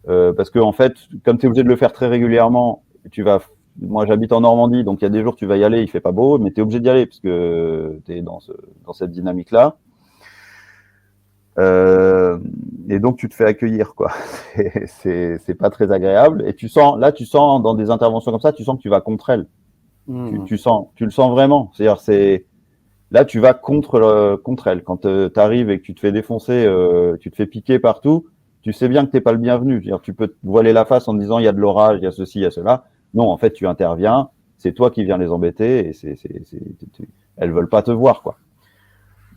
Parce que en fait, comme tu es obligé de le faire très régulièrement, moi j'habite en Normandie, donc il y a des jours tu vas y aller, il fait pas beau, mais tu es obligé d'y aller parce que tu es dans cette dynamique-là. Et donc tu te fais accueillir, quoi. C'est pas très agréable. Et tu sens dans des interventions comme ça, tu sens que tu vas contre elles. Tu le sens vraiment. C'est-à-dire, là tu vas contre elles. Quand tu arrives et que tu te fais défoncer, tu te fais piquer partout, tu sais bien que t'es pas le bienvenu. C'est-à-dire, tu peux te voiler la face en disant il y a de l'orage, il y a ceci, il y a cela. Non, en fait, tu interviens. C'est toi qui viens les embêter et elles veulent pas te voir, quoi.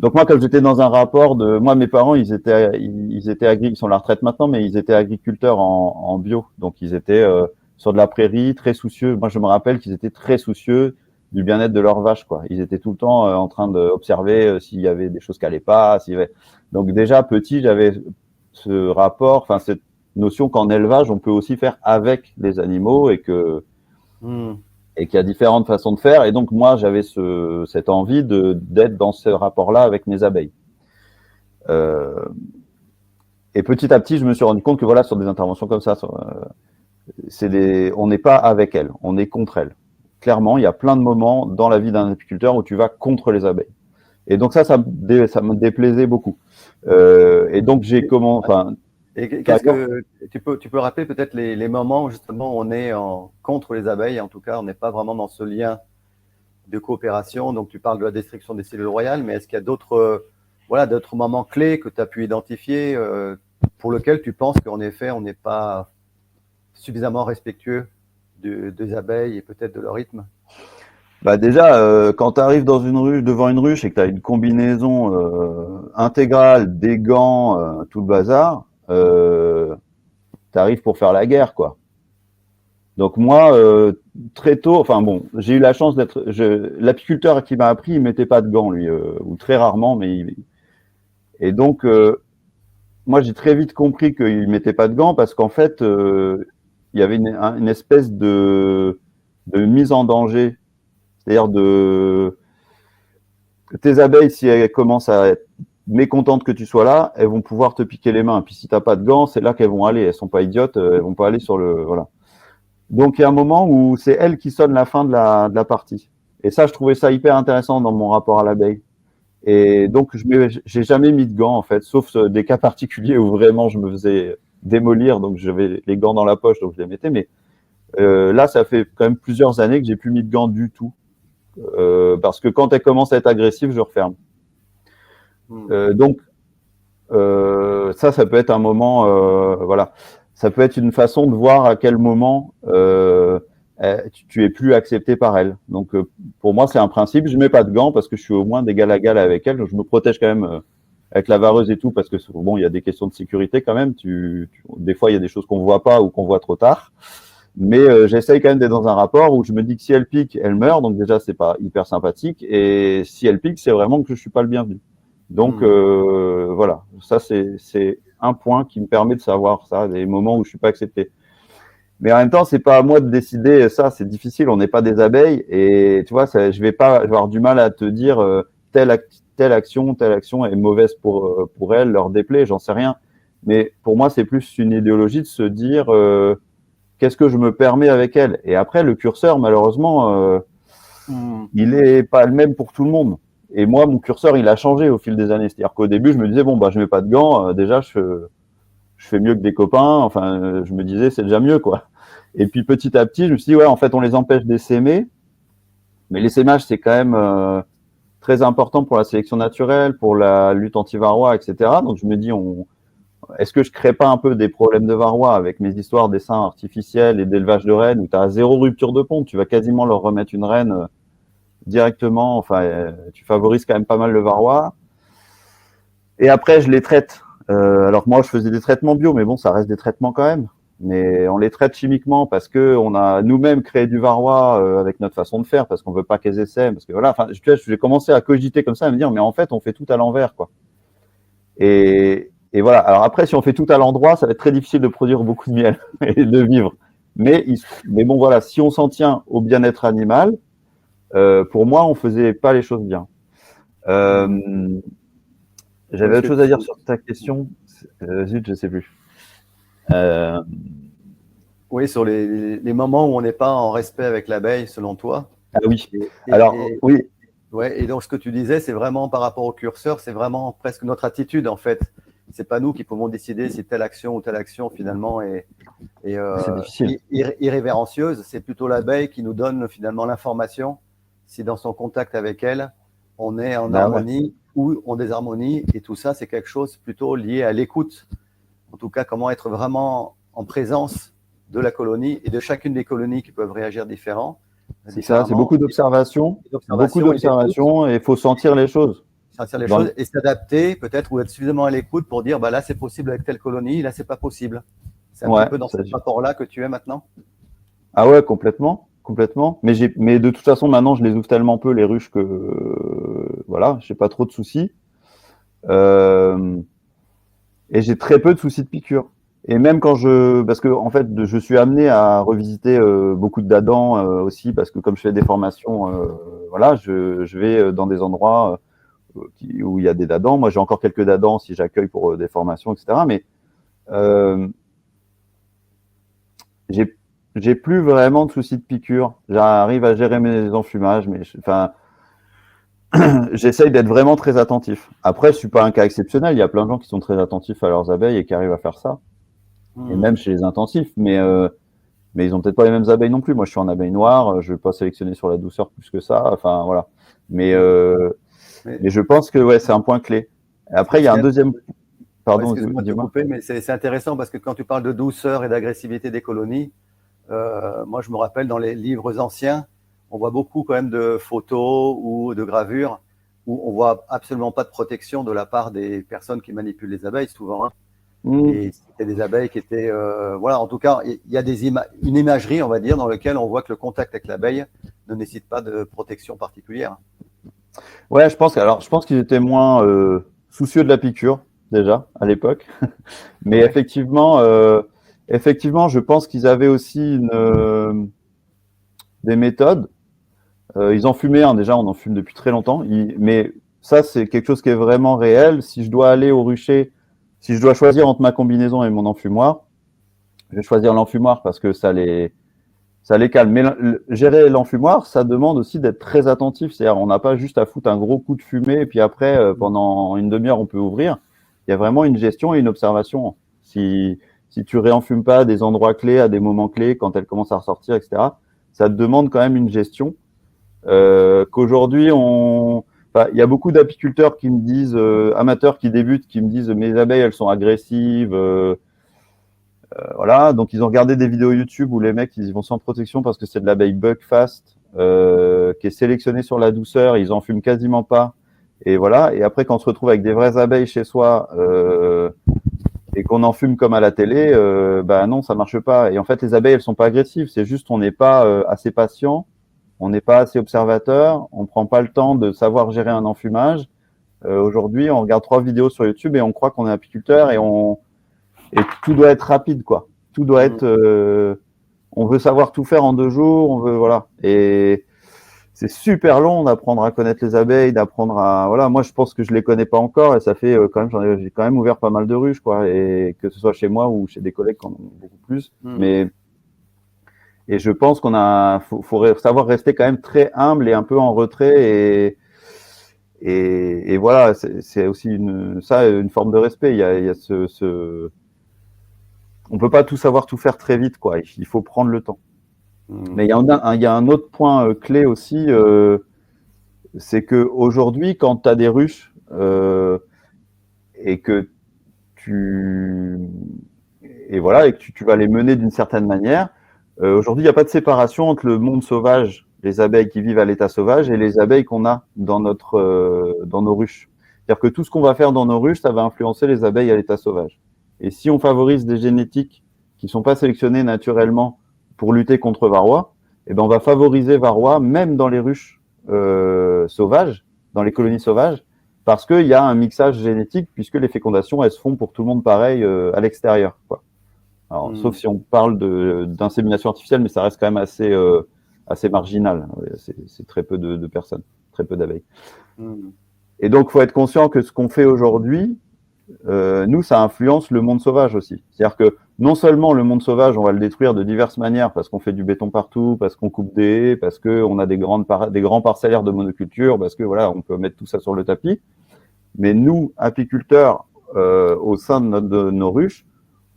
Donc moi, quand j'étais dans un rapport moi, mes parents, ils sont à la retraite maintenant, mais ils étaient agriculteurs en bio. Donc ils étaient sur de la prairie, très soucieux. Moi, je me rappelle qu'ils étaient très soucieux du bien-être de leurs vaches, quoi. Ils étaient tout le temps en train d'observer s'il y avait des choses qui allaient pas, Donc déjà petit, j'avais ce rapport, enfin cette notion qu'en élevage, on peut aussi faire avec les animaux et qu'il y a différentes façons de faire. Et donc, moi, j'avais cette envie d'être dans ce rapport-là avec mes abeilles. Et petit à petit, je me suis rendu compte que voilà, sur des interventions comme ça, on n'est pas avec elles, on est contre elles. Clairement, il y a plein de moments dans la vie d'un apiculteur où tu vas contre les abeilles. Et donc ça me déplaisait beaucoup. Et donc, tu peux rappeler peut-être les moments où justement on est contre les abeilles, en tout cas on n'est pas vraiment dans ce lien de coopération. Donc tu parles de la destruction des cellules royales, mais est-ce qu'il y a d'autres moments clés que tu as pu identifier pour lesquels tu penses qu'en effet on n'est pas suffisamment respectueux des abeilles et peut-être de leur rythme? Bah déjà, quand tu arrives devant une ruche et que tu as une combinaison intégrale, des gants, tout le bazar, tu arrives pour faire la guerre, quoi. Donc moi, très tôt, enfin bon, j'ai eu la chance l'apiculteur qui m'a appris, il mettait pas de gants, lui, ou très rarement, et donc moi j'ai très vite compris qu'il mettait pas de gants parce qu'en fait, il y avait une espèce de mise en danger. C'est-à-dire tes abeilles, si elles commencent à être mécontentes que tu sois là, elles vont pouvoir te piquer les mains. Puis si t'as pas de gants, c'est là qu'elles vont aller. Elles sont pas idiotes, elles vont pas aller voilà. Donc il y a un moment où c'est elles qui sonnent la fin de la partie. Et ça, je trouvais ça hyper intéressant dans mon rapport à l'abeille. Et donc j'ai jamais mis de gants en fait, sauf des cas particuliers où vraiment je me faisais démolir, donc j'avais les gants dans la poche, donc je les mettais. Mais là, ça fait quand même plusieurs années que j'ai plus mis de gants du tout. Parce que quand elle commence à être agressive, je referme. Donc, ça peut être un moment, voilà. Ça peut être une façon de voir à quel moment tu es plus accepté par elle. Donc, pour moi, c'est un principe. Je mets pas de gants parce que je suis au moins d'égal à égal avec elle. Donc, je me protège quand même avec la vareuse et tout parce que bon, il y a des questions de sécurité quand même. Des fois, il y a des choses qu'on voit pas ou qu'on voit trop tard. Mais j'essaye quand même d'être dans un rapport où je me dis que si elle pique, elle meurt. Donc déjà, c'est pas hyper sympathique. Et si elle pique, c'est vraiment que je suis pas le bienvenu. Donc voilà, ça c'est un point qui me permet de savoir ça, des moments où je suis pas accepté. Mais en même temps, c'est pas à moi de décider ça. C'est difficile. On n'est pas des abeilles. Et tu vois, je vais avoir du mal à te dire telle action est mauvaise pour elle, leur déplaît. J'en sais rien. Mais pour moi, c'est plus une idéologie de se dire qu'est-ce que je me permets avec elle? Et après, le curseur, malheureusement, il est pas le même pour tout le monde. Et moi, mon curseur, il a changé au fil des années. C'est-à-dire qu'au début, je me disais, bon, bah, je mets pas de gants. Déjà, je fais mieux que des copains. Enfin, je me disais, c'est déjà mieux, quoi. Et puis petit à petit, je me suis dit, ouais, en fait, on les empêche d'essaimer. Mais l'essaimage, c'est quand même très important pour la sélection naturelle, pour la lutte anti-varroa, etc. Donc je me dis, est-ce que je crée pas un peu des problèmes de varroa avec mes histoires d'essaims artificiels et d'élevage de rennes où tu as zéro rupture de ponte, tu vas quasiment leur remettre une reine directement, enfin, tu favorises quand même pas mal le varroa. Et après, je les traite. Alors moi, je faisais des traitements bio, mais bon, ça reste des traitements quand même. Mais on les traite chimiquement parce que on a nous-mêmes créé du varroa avec notre façon de faire, parce qu'on veut pas qu'elles essaient, parce que voilà. Enfin, j'ai commencé à cogiter comme ça, à me dire, mais en fait, on fait tout à l'envers, quoi. Et voilà. Alors après, si on fait tout à l'endroit, ça va être très difficile de produire beaucoup de miel et de vivre. Mais bon, voilà, si on s'en tient au bien-être animal, pour moi, on faisait pas les choses bien. J'avais autre chose à dire sur ta question. Zut, je sais plus. Oui, sur les moments où on n'est pas en respect avec l'abeille, selon toi. Ah oui. Alors, oui. Ouais, et donc, ce que tu disais, c'est vraiment par rapport au curseur, c'est vraiment presque notre attitude, en fait. C'est pas nous qui pouvons décider si telle action ou telle action, finalement, est irrévérencieuse. C'est plutôt l'abeille qui nous donne, finalement, l'information. Si dans son contact avec elle, on est en harmonie ou en désharmonie. Et tout ça, c'est quelque chose plutôt lié à l'écoute. En tout cas, comment être vraiment en présence de la colonie et de chacune des colonies qui peuvent réagir différemment. C'est ça, c'est beaucoup d'observations, et il faut sentir les choses. Sentir les choses et s'adapter peut-être ou être suffisamment à l'écoute pour dire bah là c'est possible avec telle colonie, là c'est pas possible. C'est un petit peu dans ce rapport-là que tu es maintenant. Ah ouais, complètement. Mais de toute façon, maintenant, je les ouvre tellement peu, les ruches, que voilà, j'ai pas trop de soucis. Et j'ai très peu de soucis de piqûres. Et même quand parce que en fait, je suis amené à revisiter beaucoup de dadans aussi, parce que comme je fais des formations, voilà, je vais dans des endroits où il y a des dadans. Moi, j'ai encore quelques dadans si j'accueille pour des formations, etc. Mais j'ai plus vraiment de soucis de piqûres. J'arrive à gérer mes enfumages, mais enfin, j'essaye d'être vraiment très attentif. Après, je suis pas un cas exceptionnel. Il y a plein de gens qui sont très attentifs à leurs abeilles et qui arrivent à faire ça. Et même chez les intensifs, mais ils ont peut-être pas les mêmes abeilles non plus. Moi, je suis en abeille noire, je vais pas sélectionner sur la douceur plus que ça. Enfin, voilà. Mais je pense que ouais, c'est un point clé. Et après, il y a un deuxième. Pardon, excuse-moi de te couper, mais c'est intéressant parce que quand tu parles de douceur et d'agressivité des colonies, moi, je me rappelle dans les livres anciens, on voit beaucoup quand même de photos ou de gravures où on voit absolument pas de protection de la part des personnes qui manipulent les abeilles, souvent. Hein. Et c'était des abeilles qui étaient, voilà, en tout cas, il y a une imagerie, on va dire, dans laquelle on voit que le contact avec l'abeille ne nécessite pas de protection particulière. Ouais, je pense qu'ils étaient moins soucieux de la piqûre déjà à l'époque, mais effectivement, je pense qu'ils avaient aussi des méthodes. Ils en fumaient déjà, on en fume depuis très longtemps, mais ça c'est quelque chose qui est vraiment réel. Si je dois aller au rucher, si je dois choisir entre ma combinaison et mon enfumoir, je vais choisir l'enfumoir parce que ça les calme. Mais gérer l'enfumoir, ça demande aussi d'être très attentif. C'est-à-dire, on n'a pas juste à foutre un gros coup de fumée et puis après, pendant une demi-heure, on peut ouvrir. Il y a vraiment une gestion et une observation. Si tu réenfumes pas des endroits clés à des moments clés, quand elles commencent à ressortir, etc., ça te demande quand même une gestion. Qu'aujourd'hui, il y a beaucoup d'apiculteurs qui me disent, amateurs qui débutent, qui me disent mes abeilles, elles sont agressives. Voilà, donc ils ont regardé des vidéos YouTube où les mecs ils y vont sans protection parce que c'est de l'abeille Buckfast qui est sélectionnée sur la douceur, ils en fument quasiment pas. Et voilà, et après quand on se retrouve avec des vraies abeilles chez soi et qu'on en fume comme à la télé, bah non, ça marche pas. Et en fait, les abeilles elles sont pas agressives, c'est juste on n'est pas assez patient, on n'est pas assez observateur, on prend pas le temps de savoir gérer un enfumage. Aujourd'hui, on regarde 3 vidéos sur YouTube et on croit qu'on est apiculteur et tout doit être rapide, quoi. Tout doit être. On veut savoir tout faire en 2 jours. On veut voilà. Et c'est super long d'apprendre à connaître les abeilles, d'apprendre à voilà. Moi, je pense que je les connais pas encore et ça fait quand même. J'ai quand même ouvert pas mal de ruches, quoi. Et que ce soit chez moi ou chez des collègues qui en ont beaucoup plus. Et je pense faut savoir rester quand même très humble et un peu en retrait et voilà. C'est aussi une forme de respect. Il y a on peut pas tout savoir, tout faire très vite, quoi. Il faut prendre le temps. Mais il y a un autre point clé aussi, c'est que aujourd'hui, quand tu as des ruches et que et que tu vas les mener d'une certaine manière, aujourd'hui, il n'y a pas de séparation entre le monde sauvage, les abeilles qui vivent à l'état sauvage, et les abeilles qu'on a dans nos ruches. C'est-à-dire que tout ce qu'on va faire dans nos ruches, ça va influencer les abeilles à l'état sauvage. Et si on favorise des génétiques qui ne sont pas sélectionnées naturellement pour lutter contre varroa, eh ben on va favoriser varroa même dans les ruches sauvages, dans les colonies sauvages, parce qu'il y a un mixage génétique, puisque les fécondations, elles se font pour tout le monde pareil à l'extérieur, quoi. Alors, sauf si on parle d'insémination artificielle, mais ça reste quand même assez marginal. C'est très peu de personnes, très peu d'abeilles. Et donc, il faut être conscient que ce qu'on fait aujourd'hui, nous, ça influence le monde sauvage aussi. C'est-à-dire que non seulement le monde sauvage, on va le détruire de diverses manières, parce qu'on fait du béton partout, parce qu'on coupe des haies, parce qu'on a des grands parcellaires de monoculture, parce que voilà, on peut mettre tout ça sur le tapis. Mais nous, apiculteurs, au sein de nos ruches,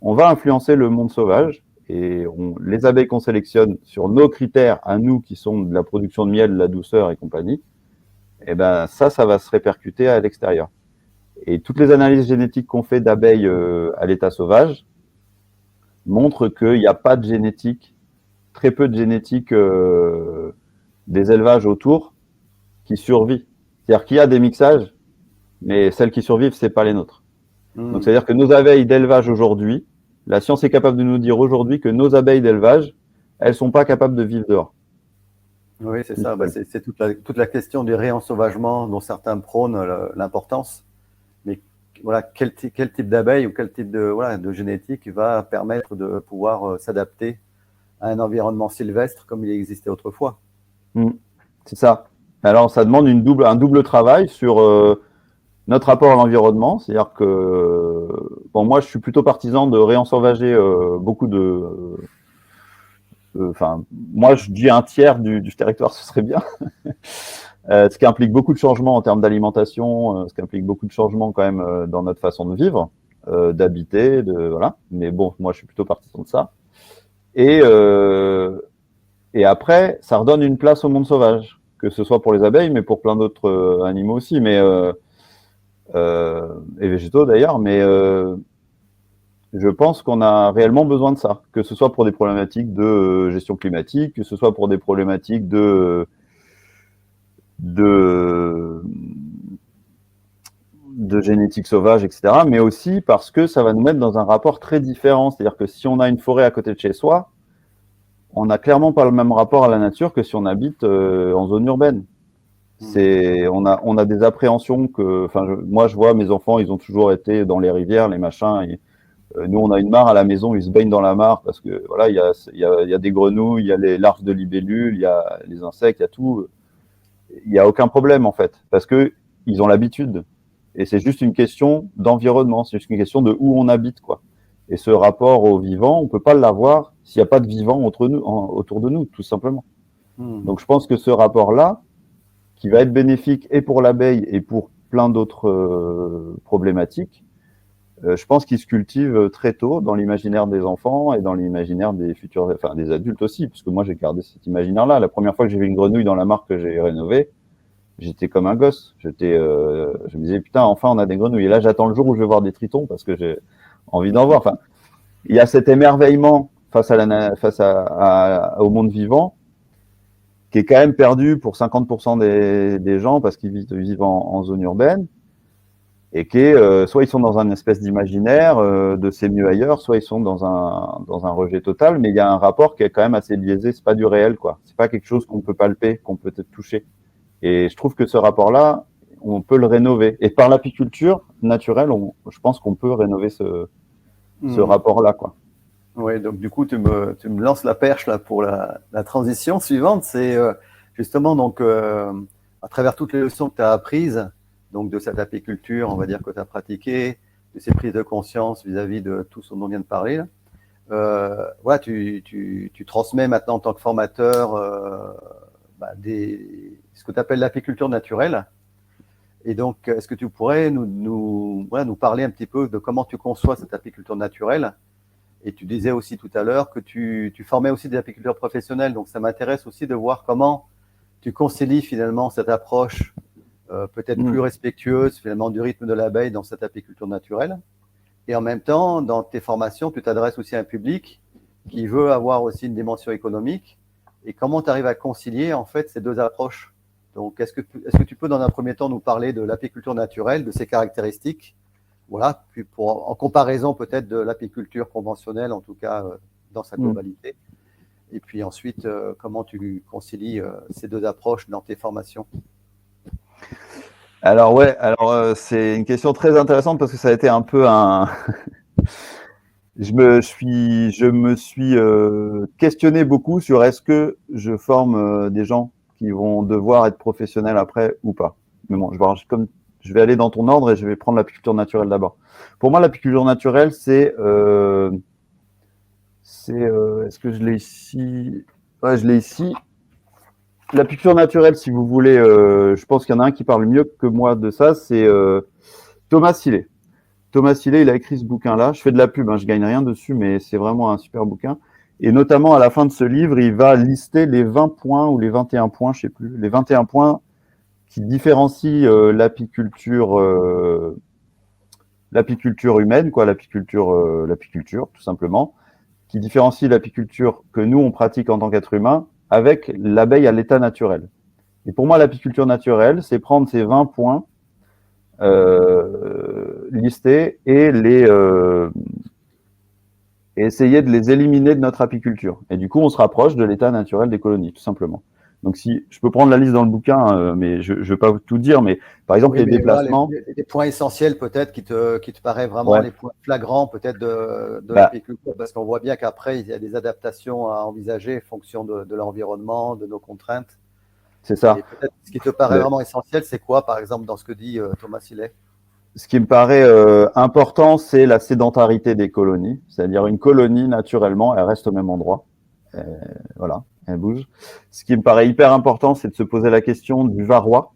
on va influencer le monde sauvage, et les abeilles qu'on sélectionne sur nos critères à nous, qui sont de la production de miel, de la douceur et compagnie, et ben ça va se répercuter à l'extérieur. Et toutes les analyses génétiques qu'on fait d'abeilles à l'état sauvage montrent qu'il n'y a pas de génétique, très peu de génétique des élevages autour qui survit. C'est-à-dire qu'il y a des mixages, mais celles qui survivent, c'est pas les nôtres. Donc, c'est-à-dire que nos abeilles d'élevage aujourd'hui, la science est capable de nous dire aujourd'hui que nos abeilles d'élevage, elles sont pas capables de vivre dehors. Oui, c'est ça. C'est toute la question du réensauvagement dont certains prônent l'importance. Mais voilà, quel type d'abeille ou quel type de génétique va permettre de pouvoir s'adapter à un environnement sylvestre comme il existait autrefois. C'est ça. Alors, ça demande un double travail sur notre rapport à l'environnement. C'est-à-dire que, bon, moi, je suis plutôt partisan de réensauvager beaucoup de... moi, je dis un tiers du territoire, ce serait bien. Ce qui implique beaucoup de changements en termes d'alimentation, ce qui implique beaucoup de changements quand même dans notre façon de vivre, d'habiter, voilà. Mais bon, moi, je suis plutôt partisan de ça. Et après, ça redonne une place au monde sauvage, que ce soit pour les abeilles, mais pour plein d'autres animaux aussi, et végétaux d'ailleurs. Mais je pense qu'on a réellement besoin de ça, que ce soit pour des problématiques de gestion climatique, que ce soit pour des problématiques de génétique sauvage, etc. Mais aussi parce que ça va nous mettre dans un rapport très différent. C'est-à-dire que si on a une forêt à côté de chez soi, on n'a clairement pas le même rapport à la nature que si on habite en zone urbaine. On a des appréhensions que, moi je vois mes enfants, ils ont toujours été dans les rivières, les machins. Nous, on a une mare à la maison, ils se baignent dans la mare parce que voilà, il y a des grenouilles, il y a les larves de libellules, il y a les insectes, il y a tout. Il n'y a aucun problème en fait, parce que ils ont l'habitude. Et c'est juste une question d'environnement, c'est juste une question de où on habite, quoi. Et ce rapport au vivant, on peut pas l'avoir s'il n'y a pas de vivant autour de nous, tout simplement. Donc je pense que ce rapport-là, qui va être bénéfique et pour l'abeille et pour plein d'autres problématiques, je pense qu'il se cultive très tôt dans l'imaginaire des enfants et dans l'imaginaire des futurs, des adultes aussi, puisque moi j'ai gardé cet imaginaire-là. La première fois que j'ai vu une grenouille dans la mare que j'ai rénovée, j'étais comme un gosse. Je me disais putain, enfin on a des grenouilles. Et là j'attends le jour où je vais voir des tritons parce que j'ai envie d'en voir. Enfin, il y a cet émerveillement face au monde vivant qui est quand même perdu pour 50% des gens parce qu'ils vivent en zone urbaine. Et soit ils sont dans un espèce d'imaginaire de c'est mieux ailleurs, soit ils sont dans un rejet total, mais il y a un rapport qui est quand même assez biaisé, c'est pas du réel, quoi. C'est pas quelque chose qu'on peut palper, qu'on peut toucher. Et je trouve que ce rapport-là, on peut le rénover. Et par l'apiculture naturelle, je pense qu'on peut rénover ce rapport-là, quoi. Oui, donc du coup, tu me lances la perche là pour la transition suivante. C'est justement donc à travers toutes les leçons que tu as apprises, donc de cette apiculture, on va dire que tu as pratiqué, de ces prises de conscience vis-à-vis de tout ce dont on vient de parler. Voilà, tu transmets maintenant en tant que formateur ce que tu appelles l'apiculture naturelle. Et donc, est-ce que tu pourrais nous parler un petit peu de comment tu conçois cette apiculture naturelle Et tu disais aussi tout à l'heure que tu formais aussi des apiculteurs professionnels. Donc, ça m'intéresse aussi de voir comment tu concilies finalement cette approche peut-être plus respectueuse finalement du rythme de l'abeille dans cette apiculture naturelle. Et en même temps, dans tes formations, tu t'adresses aussi à un public qui veut avoir aussi une dimension économique. Et comment tu arrives à concilier en fait ces deux approches? Donc, est-ce que tu peux dans un premier temps nous parler de l'apiculture naturelle, de ses caractéristiques, voilà, puis en comparaison peut-être de l'apiculture conventionnelle, en tout cas dans sa globalité. Et puis ensuite, comment tu concilies ces deux approches dans tes formations? Alors c'est une question très intéressante parce que ça a été un peu un. Je me suis questionné beaucoup sur est-ce que je forme des gens qui vont devoir être professionnels après ou pas. Mais bon, je vais aller dans ton ordre et je vais prendre l'apiculture naturelle d'abord. Pour moi, l'apiculture naturelle, est-ce que je l'ai ici? Ouais, je l'ai ici. L'apiculture naturelle, si vous voulez, je pense qu'il y en a un qui parle mieux que moi de ça, c'est Thomas Sillet. Thomas Sillet, il a écrit ce bouquin-là. Je fais de la pub, hein, je gagne rien dessus, mais c'est vraiment un super bouquin. Et notamment, à la fin de ce livre, il va lister les 20 points ou les 21 points, je sais plus, les 21 points qui différencient l'apiculture humaine, quoi, l'apiculture, tout simplement, qui différencie l'apiculture que nous, on pratique en tant qu'être humain avec l'abeille à l'état naturel. Et pour moi, l'apiculture naturelle, c'est prendre ces 20 points listés et essayer de les éliminer de notre apiculture. Et du coup, on se rapproche de l'état naturel des colonies, tout simplement. Donc, si je peux prendre la liste dans le bouquin, mais je ne vais pas tout dire, mais par exemple, les déplacements. Voilà, les points essentiels peut-être qui te paraissent vraiment les points flagrants peut-être de l'apiculture, parce qu'on voit bien qu'après, il y a des adaptations à envisager en fonction de l'environnement, de nos contraintes. C'est ça. Et peut-être ce qui te paraît vraiment essentiel, c'est quoi, par exemple, dans ce que dit Thomas Sillet? Ce qui me paraît important, c'est la sédentarité des colonies. C'est-à-dire une colonie, naturellement, elle reste au même endroit. Voilà, elle bouge. Ce qui me paraît hyper important, c'est de se poser la question du varroa.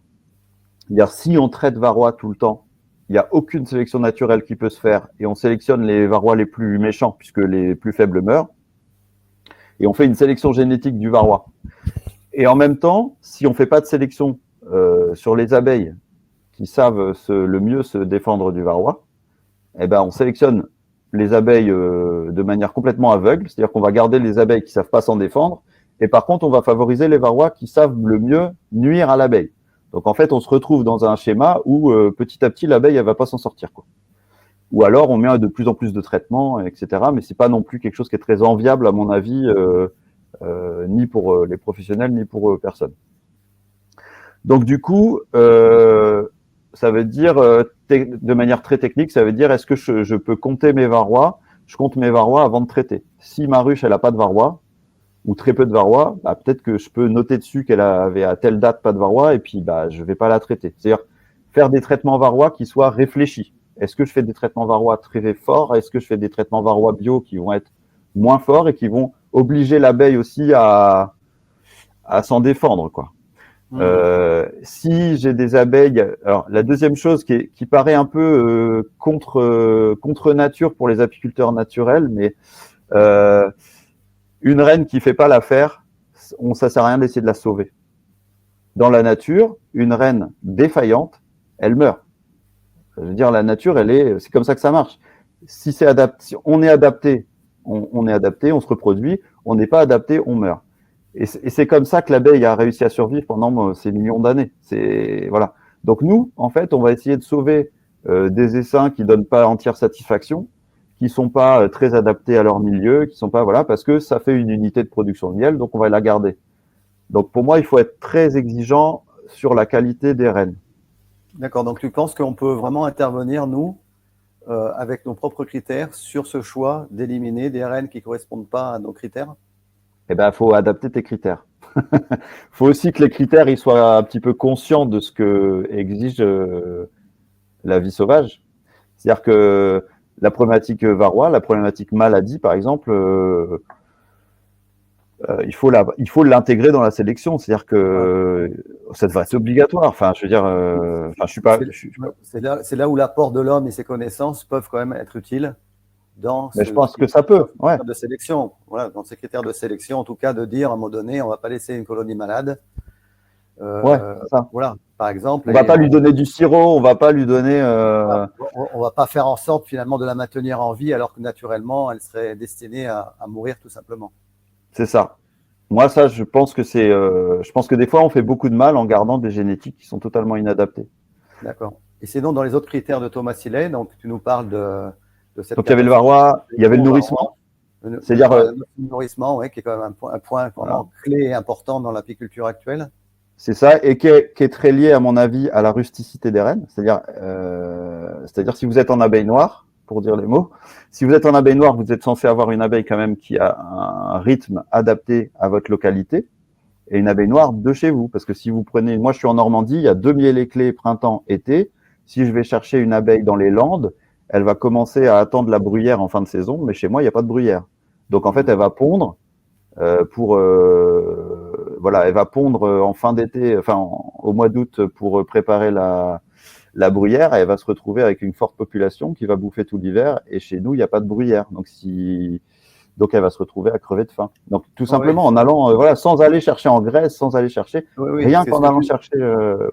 C'est-à-dire, si on traite varroa tout le temps, il n'y a aucune sélection naturelle qui peut se faire et on sélectionne les varrois les plus méchants puisque les plus faibles meurent. Et on fait une sélection génétique du varroa. Et en même temps, si on ne fait pas de sélection sur les abeilles qui savent le mieux se défendre du varroa, eh ben, on sélectionne les abeilles de manière complètement aveugle, c'est-à-dire qu'on va garder les abeilles qui ne savent pas s'en défendre, et par contre, on va favoriser les varrois qui savent le mieux nuire à l'abeille. Donc, en fait, on se retrouve dans un schéma où, petit à petit, l'abeille, elle ne va pas s'en sortir, quoi. Ou alors, on met de plus en plus de traitements, etc., mais ce n'est pas non plus quelque chose qui est très enviable, à mon avis, ni pour les professionnels, ni pour personne. Donc, du coup, ça veut dire, de manière très technique, ça veut dire est-ce que je peux compter mes varrois? Je compte mes varrois avant de traiter. Si ma ruche, elle n'a pas de varrois, ou très peu de varrois, bah, peut-être que je peux noter dessus qu'elle avait à telle date pas de varrois, et puis bah, je ne vais pas la traiter. C'est-à-dire faire des traitements varrois qui soient réfléchis. Est-ce que je fais des traitements varrois très forts? Est-ce que je fais des traitements varrois bio qui vont être moins forts et qui vont obliger l'abeille aussi à s'en défendre, quoi. Si j'ai des abeilles, alors la deuxième chose qui paraît un peu contre nature pour les apiculteurs naturels, mais une reine qui fait pas l'affaire, ça sert à rien d'essayer de la sauver. Dans la nature, une reine défaillante, elle meurt. Je veux dire, la nature, c'est comme ça que ça marche. Si on est adapté, on est adapté, on se reproduit. On n'est pas adapté, on meurt. Et c'est comme ça que l'abeille a réussi à survivre pendant ces millions d'années. Voilà. Donc nous, en fait, on va essayer de sauver des essaims qui donnent pas entière satisfaction, qui sont pas très adaptés à leur milieu, qui sont pas, voilà, parce que ça fait une unité de production de miel, donc on va la garder. Donc pour moi, il faut être très exigeant sur la qualité des reines. D'accord. Donc tu penses qu'on peut vraiment intervenir, nous, avec nos propres critères, sur ce choix d'éliminer des reines qui ne correspondent pas à nos critères? Eh ben, il faut adapter tes critères. Il faut aussi que les critères ils soient un petit peu conscients de ce que exige la vie sauvage. C'est-à-dire que la problématique varroa, la problématique maladie, par exemple, il faut l'intégrer dans la sélection. C'est-à-dire que ça devrait être obligatoire. Enfin, je veux dire, je suis pas. C'est là où l'apport de l'homme et ses connaissances peuvent quand même être utiles. dans Mais je pense que ça peut, ouais. de sélection. Voilà, dans ces critères de sélection, en tout cas, de dire à un moment donné, on ne va pas laisser une colonie malade. Ouais, c'est ça. Voilà, par exemple. On va pas lui donner du sirop, on va pas lui donner. On va pas faire en sorte finalement de la maintenir en vie alors que naturellement, elle serait destinée à mourir tout simplement. C'est ça. Moi, ça, je pense que je pense que des fois, on fait beaucoup de mal en gardant des génétiques qui sont totalement inadaptées. D'accord. Et sinon, dans les autres critères de Thomas Sillet, donc tu nous parles de cette. Donc, il y avait le varroa, il y avait le nourrissement. C'est-à-dire le nourrissement, ouais, qui est quand même un point Voilà. vraiment clé et important dans l'apiculture actuelle. C'est ça, et qui est très lié, à mon avis, à la rusticité des reines. C'est-à-dire si vous êtes en abeille noire, pour dire les mots, si vous êtes en abeille noire, vous êtes censé avoir une abeille quand même qui a un rythme adapté à votre localité, et une abeille noire de chez vous. Parce que si vous prenez, moi je suis en Normandie, il y a 2 miellets clés printemps-été. Si je vais chercher une abeille dans les Landes, elle va commencer à attendre la bruyère en fin de saison, mais chez moi, il n'y a pas de bruyère. Donc en fait, elle va pondre elle va pondre en fin d'été, au mois d'août pour préparer la bruyère, et elle va se retrouver avec une forte population qui va bouffer tout l'hiver, et chez nous, il n'y a pas de bruyère. Donc elle va se retrouver à crever de faim. Donc tout simplement en allant, sans aller chercher en Grèce, sans aller chercher, rien qu'en allant chercher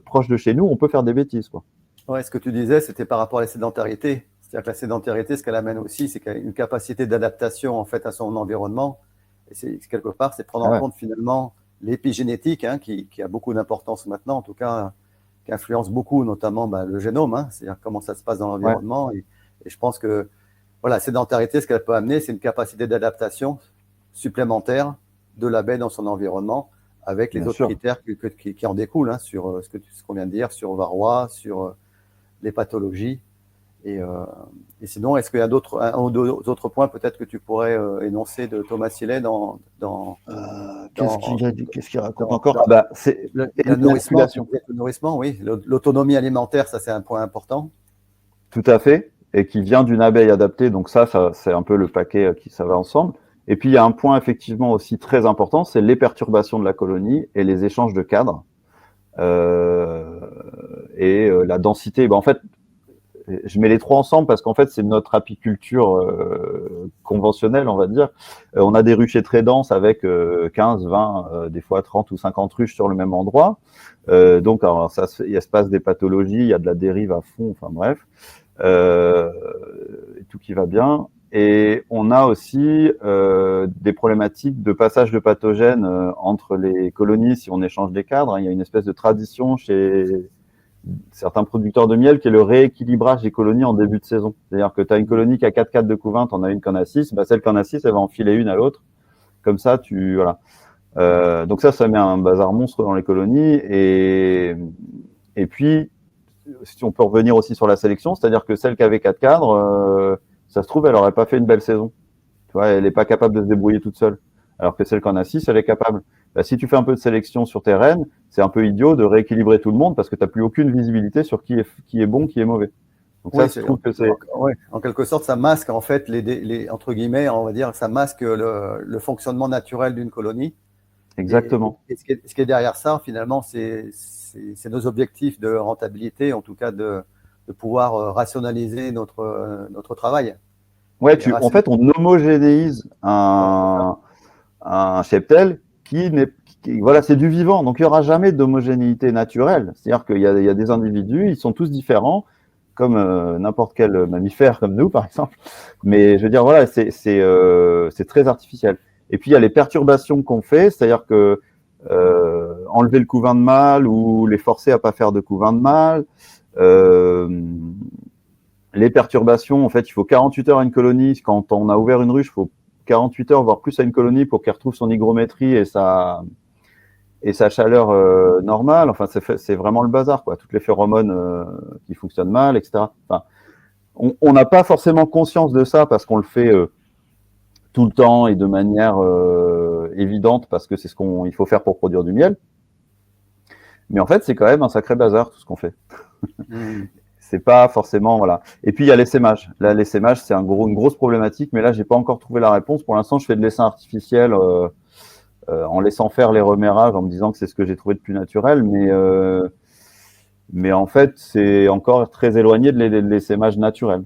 proche de chez nous, on peut faire des bêtises, quoi. Ouais, ce que tu disais, c'était par rapport à la sédentarité. C'est-à-dire que la sédentarité, ce qu'elle amène aussi, c'est qu'elle a une capacité d'adaptation en fait à son environnement. Et quelque part, c'est prendre en compte finalement l'épigénétique, qui a beaucoup d'importance maintenant, en tout cas, qui influence beaucoup, notamment le génome, c'est-à-dire comment ça se passe dans l'environnement. Et je pense que la sédentarité, ce qu'elle peut amener, c'est une capacité d'adaptation supplémentaire de l'abeille dans son environnement, avec les autres critères qui en découlent, sur ce qu'on vient de dire, sur varroa, sur les pathologies. Et sinon, est-ce qu'il y a d'autres points peut-être que tu pourrais énoncer de Thomas Sillet dans qu'est-ce qu'il raconte encore? C'est le nourrissement, oui. L'autonomie alimentaire, ça c'est un point important. Tout à fait, et qui vient d'une abeille adaptée. Donc ça c'est un peu le paquet ça va ensemble. Et puis il y a un point effectivement aussi très important, c'est les perturbations de la colonie et les échanges de cadres et la densité. En fait, je mets les trois ensemble parce qu'en fait, c'est notre apiculture conventionnelle, on va dire. On a des ruchers très denses avec 15, 20, des fois 30 ou 50 ruches sur le même endroit. Donc, il se passe des pathologies, il y a de la dérive à fond, enfin bref, tout qui va bien. Et on a aussi des problématiques de passage de pathogènes entre les colonies si on échange des cadres. Il y a une espèce de tradition chez certains producteurs de miel qui est le rééquilibrage des colonies en début de saison. C'est-à-dire que tu as une colonie qui a 4 cadres de couvain, tu en as une qui en a 6, celle qui en a 6, elle va en filer une à l'autre. Comme ça, donc ça met un bazar monstre dans les colonies. Et puis, si on peut revenir aussi sur la sélection, c'est-à-dire que celle qui avait 4 cadres, ça se trouve, elle n'aurait pas fait une belle saison. Tu vois, elle n'est pas capable de se débrouiller toute seule. Alors que celle qui en a 6, elle est capable. Si tu fais un peu de sélection sur tes reines, c'est un peu idiot de rééquilibrer tout le monde parce que tu n'as plus aucune visibilité sur qui est bon, qui est mauvais. Donc je trouve que c'est... En quelque sorte, ça masque en fait entre guillemets, on va dire, ça masque le fonctionnement naturel d'une colonie. Exactement. Et ce qui est derrière ça, finalement, c'est nos objectifs de rentabilité, en tout cas de pouvoir rationaliser notre travail. Ouais, en fait, on homogénéise un cheptel voilà, c'est du vivant, donc il n'y aura jamais d'homogénéité naturelle. C'est-à-dire qu'il y a des individus, ils sont tous différents, comme n'importe quel mammifère comme nous, par exemple. Mais je veux dire, voilà, c'est très artificiel. Et puis il y a les perturbations qu'on fait, c'est-à-dire que enlever le couvain de mâle ou les forcer à pas faire de couvain de mâle. Les perturbations, en fait, il faut 48 heures à une colonie. Quand on a ouvert une ruche, il faut 48 heures, voire plus à une colonie pour qu'elle retrouve son hygrométrie et sa chaleur normale. Enfin, c'est vraiment le bazar, quoi. Toutes les phéromones qui fonctionnent mal, etc. Enfin, on n'a pas forcément conscience de ça parce qu'on le fait tout le temps et de manière évidente parce que c'est ce qu'il faut faire pour produire du miel. Mais en fait, c'est quand même un sacré bazar, tout ce qu'on fait. C'est pas forcément, voilà. Et puis, il y a l'essaimage. Là, l'essaimage, c'est une grosse problématique, mais là, j'ai pas encore trouvé la réponse. Pour l'instant, je fais de l'essaim artificiel en laissant faire les remérages, en me disant que c'est ce que j'ai trouvé de plus naturel, mais en fait, c'est encore très éloigné de l'essaimage naturel.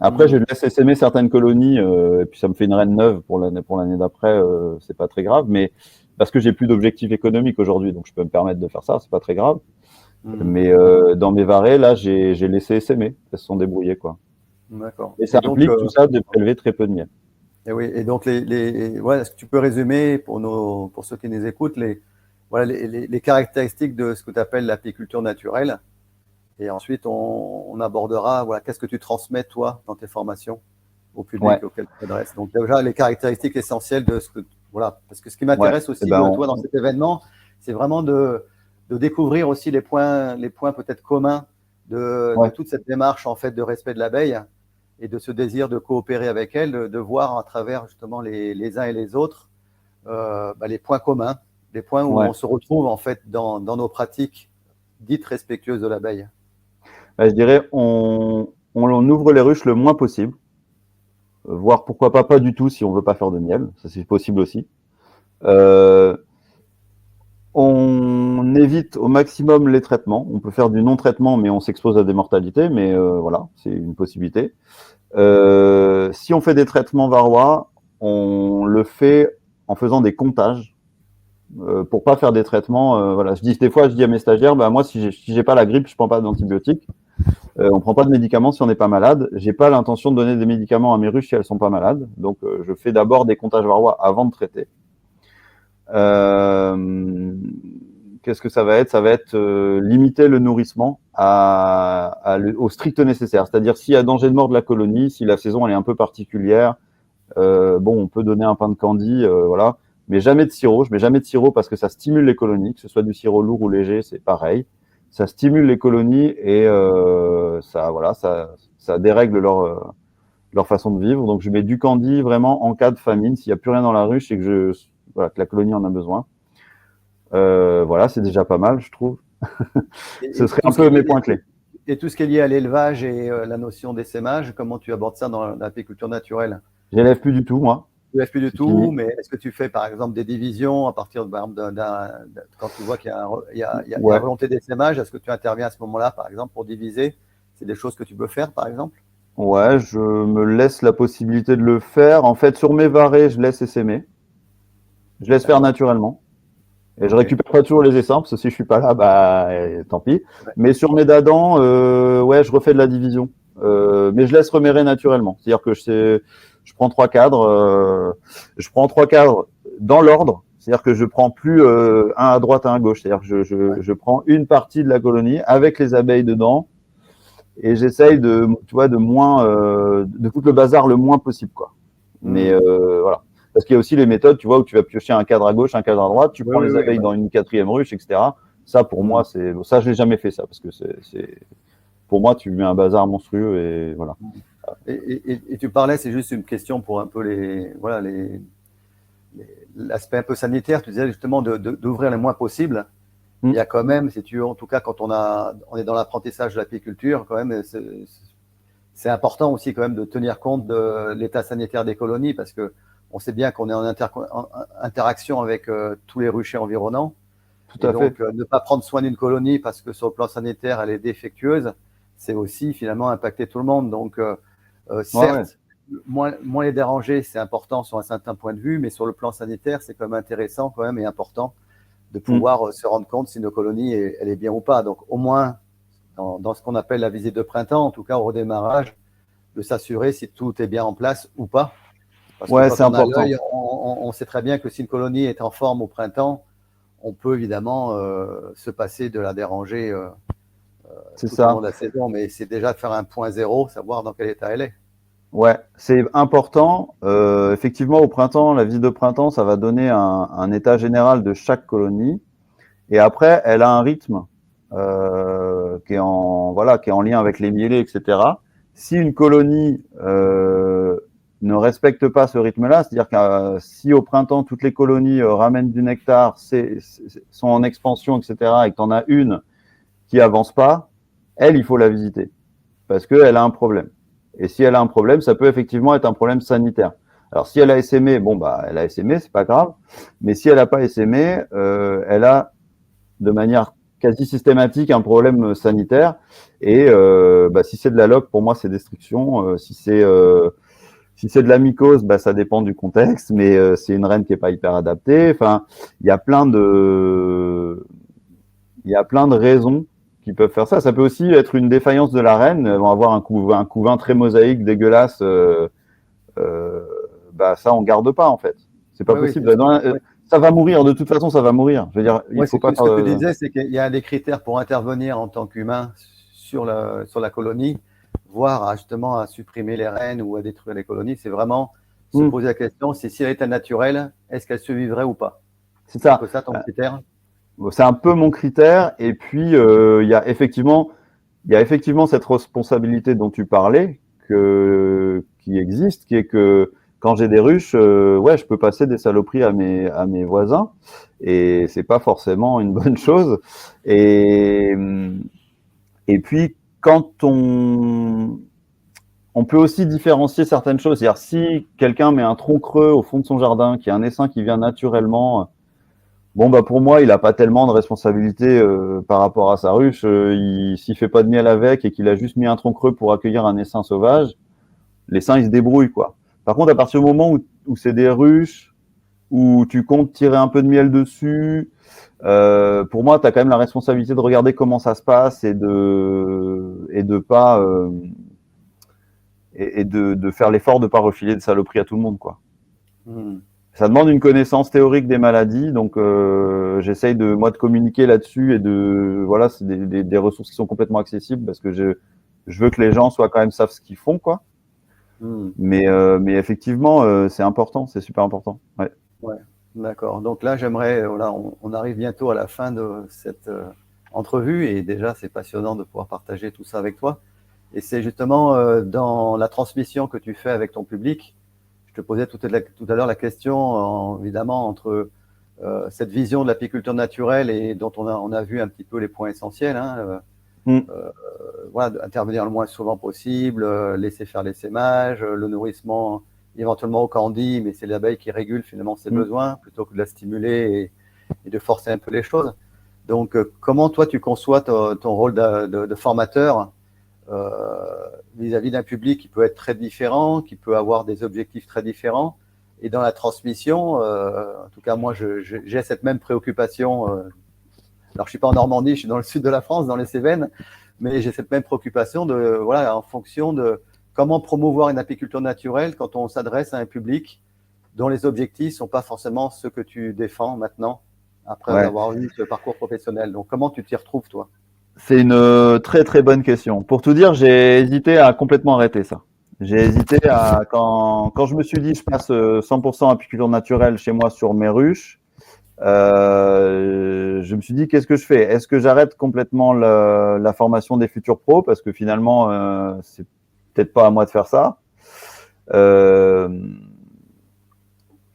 Après, je laisse essaimer certaines colonies, et puis ça me fait une reine neuve pour l'année d'après, c'est pas très grave, mais parce que j'ai plus d'objectifs économiques aujourd'hui, donc je peux me permettre de faire ça, c'est pas très grave. Mais dans mes varaies, là, j'ai laissé essaimer, elles se sont débrouillées, quoi. D'accord. Et ça donc, implique tout ça de prélever très peu de miel. et oui, et donc ouais, est-ce que tu peux résumer pour ceux qui nous écoutent voilà, les caractéristiques de ce que tu appelles l'apiculture naturelle? Et ensuite, on abordera, voilà, qu'est-ce que tu transmets, toi, dans tes formations au public auquel tu t'adresses. Donc, déjà, les caractéristiques essentielles de ce que, voilà, parce que ce qui m'intéresse aussi, toi, dans cet événement, c'est vraiment de découvrir aussi les points peut-être communs de toute cette démarche, en fait, de respect de l'abeille et de ce désir de coopérer avec elle, de voir à travers, justement, les uns et les autres, les points communs, les points où on se retrouve, en fait, dans nos pratiques dites respectueuses de l'abeille. Je dirais, on ouvre les ruches le moins possible, voire pourquoi pas du tout si on veut pas faire de miel, ça c'est possible aussi. On évite au maximum les traitements. On peut faire du non-traitement, mais on s'expose à des mortalités, mais voilà, c'est une possibilité. Si on fait des traitements varrois, on le fait en faisant des comptages. Pour pas faire des traitements, voilà. Des fois, je dis à mes stagiaires, moi, si j'ai pas la grippe, je prends pas d'antibiotiques. On prend pas de médicaments si on n'est pas malade. J'ai pas l'intention de donner des médicaments à mes ruches si elles sont pas malades. Donc, je fais d'abord des comptages varrois avant de traiter. Qu'est-ce que ça va être? Ça va être limiter le nourrissement au strict nécessaire. C'est-à-dire s'il y a danger de mort de la colonie, si la saison elle est un peu particulière, on peut donner un pain de candy, voilà. Mais jamais de sirop. Je mets jamais de sirop parce que ça stimule les colonies, que ce soit du sirop lourd ou léger, c'est pareil. Ça stimule les colonies et ça dérègle leur façon de vivre. Donc je mets du candy vraiment en cas de famine. S'il n'y a plus rien dans la ruche et que que la colonie en a besoin. C'est déjà pas mal, je trouve. Ce serait un peu mes points clés. Et tout ce qui est lié à l'élevage et la notion d'essaimage, comment tu abordes ça dans l'apiculture naturelle? J'élève plus du tout, moi. Tu n'élèves plus du tout, mais est-ce que tu fais par exemple des divisions à partir de, quand tu vois qu'il y a une volonté d'essaimage, est-ce que tu interviens à ce moment-là, par exemple, pour diviser? C'est des choses que tu peux faire, par exemple? Ouais, je me laisse la possibilité de le faire. En fait, sur mes varaies, je laisse essaimer. Je laisse faire naturellement. Et je récupère pas toujours les essaims, parce que si je suis pas là, tant pis. Ouais. Mais sur mes dadans, je refais de la division. Mais je laisse remérer naturellement. C'est-à-dire que je prends 3 cadres, dans l'ordre. C'est-à-dire que je prends plus un à droite, un à gauche. C'est-à-dire que je prends une partie de la colonie avec les abeilles dedans, et j'essaye de foutre le bazar le moins possible, quoi. Mais voilà. Parce qu'il y a aussi les méthodes, tu vois, où tu vas piocher un cadre à gauche, un cadre à droite, tu prends les abeilles dans une 4e ruche, etc. Ça, pour moi, ça, je l'ai jamais fait, ça, parce que pour moi, tu mets un bazar monstrueux et voilà. Et tu parlais, c'est juste une question pour un peu l'aspect un peu sanitaire. Tu disais justement d'ouvrir le moins possible. Il y a quand même, si tu veux, en tout cas, quand on est dans l'apprentissage de l'apiculture, quand même, c'est important aussi quand même de tenir compte de l'état sanitaire des colonies, parce que on sait bien qu'on est en interaction avec tous les ruchers environnants. Tout à fait. Donc, ne pas prendre soin d'une colonie parce que sur le plan sanitaire, elle est défectueuse, c'est aussi finalement impacter tout le monde. Donc, certes, moins les déranger, c'est important sur un certain point de vue, mais sur le plan sanitaire, c'est quand même intéressant quand même et important de pouvoir se rendre compte si nos colonies, elle est bien ou pas. Donc, au moins, dans ce qu'on appelle la visite de printemps, en tout cas au redémarrage, de s'assurer si tout est bien en place ou pas. Parce que c'est important. On sait très bien que si une colonie est en forme au printemps, on peut évidemment se passer de la déranger tout au long de la saison, mais c'est déjà de faire un point zéro, savoir dans quel état elle est. Ouais, c'est important. Effectivement, au printemps, la visite de printemps, ça va donner un état général de chaque colonie. Et après, elle a un rythme qui est en lien avec les mielés, etc. Si une colonie ne respecte pas ce rythme-là, c'est-à-dire que si au printemps toutes les colonies ramènent du nectar, sont en expansion, etc., et que tu en as une qui avance pas, il faut la visiter parce qu'elle a un problème. Et si elle a un problème, ça peut effectivement être un problème sanitaire. Alors si elle a essaimé, elle a essaimé, c'est pas grave. Mais si elle n'a pas essaimé, elle a de manière quasi systématique un problème sanitaire. Et si c'est de la loque, pour moi, c'est destruction. Si c'est de la mycose, ça dépend du contexte, mais c'est une reine qui est pas hyper adaptée. Enfin, il y a plein de raisons qui peuvent faire ça. Ça peut aussi être une défaillance de la reine. Elles vont avoir un couvain très mosaïque, dégueulasse. Ça, on garde pas, en fait. C'est pas possible. Ça va mourir. De toute façon, ça va mourir. Je veux dire, il faut pas. Ce que tu disais, c'est qu'il y a des critères pour intervenir en tant qu'humain sur la colonie, voire justement à supprimer les reines ou à détruire les colonies. C'est vraiment se poser la question, si elle était naturelle, est-ce qu'elle survivrait ou pas? C'est ça. C'est ça ton critère? C'est un peu mon critère. Et puis, il y a effectivement cette responsabilité dont tu parlais qui existe, qui est que quand j'ai des ruches, je peux passer des saloperies à mes voisins, et c'est pas forcément une bonne chose. Et puis quand on peut aussi différencier certaines choses. C'est-à-dire, si quelqu'un met un tronc creux au fond de son jardin, qui est un essaim qui vient naturellement, pour moi, il n'a pas tellement de responsabilité par rapport à sa ruche. S'il fait pas de miel avec et qu'il a juste mis un tronc creux pour accueillir un essaim sauvage, l'essaim, il se débrouille, quoi. Par contre, à partir du moment où c'est des ruches, où tu comptes tirer un peu de miel dessus, pour moi, tu as quand même la responsabilité de regarder comment ça se passe et de pas et de faire l'effort de pas refiler de saloperies à tout le monde, quoi. Ça demande une connaissance théorique des maladies, donc j'essaye de communiquer là-dessus, et c'est des ressources qui sont complètement accessibles, parce que je veux que les gens savent ce qu'ils font, quoi. Mais effectivement, c'est important, c'est super important. Ouais. D'accord. Donc là, j'aimerais, on arrive bientôt à la fin de cette entrevue, et déjà, c'est passionnant de pouvoir partager tout ça avec toi. Et c'est justement dans la transmission que tu fais avec ton public. Je te posais tout à l'heure la question, évidemment, entre cette vision de l'apiculture naturelle et dont on a vu un petit peu les points essentiels. Intervenir le moins souvent possible, laisser faire l'essaimage, le nourrissement éventuellement au candy, mais c'est l'abeille qui régule finalement ses besoins plutôt que de la stimuler et de forcer un peu les choses. Donc, comment toi tu conçois ton rôle de formateur vis-à-vis d'un public qui peut être très différent, qui peut avoir des objectifs très différents, et dans la transmission, en tout cas moi j'ai cette même préoccupation. Alors je ne suis pas en Normandie, je suis dans le sud de la France, dans les Cévennes, mais j'ai cette même préoccupation en fonction de comment promouvoir une apiculture naturelle quand on s'adresse à un public dont les objectifs ne sont pas forcément ceux que tu défends maintenant, après avoir eu ce parcours professionnel. Donc comment tu t'y retrouves, toi? C'est une très très bonne question. Pour tout dire, j'ai hésité à complètement arrêter ça. J'ai hésité quand je me suis dit je passe 100% apiculture naturelle chez moi sur mes ruches, je me suis dit qu'est-ce que je fais? Est-ce que j'arrête complètement la formation des futurs pros, parce que finalement c'est peut-être pas à moi de faire ça.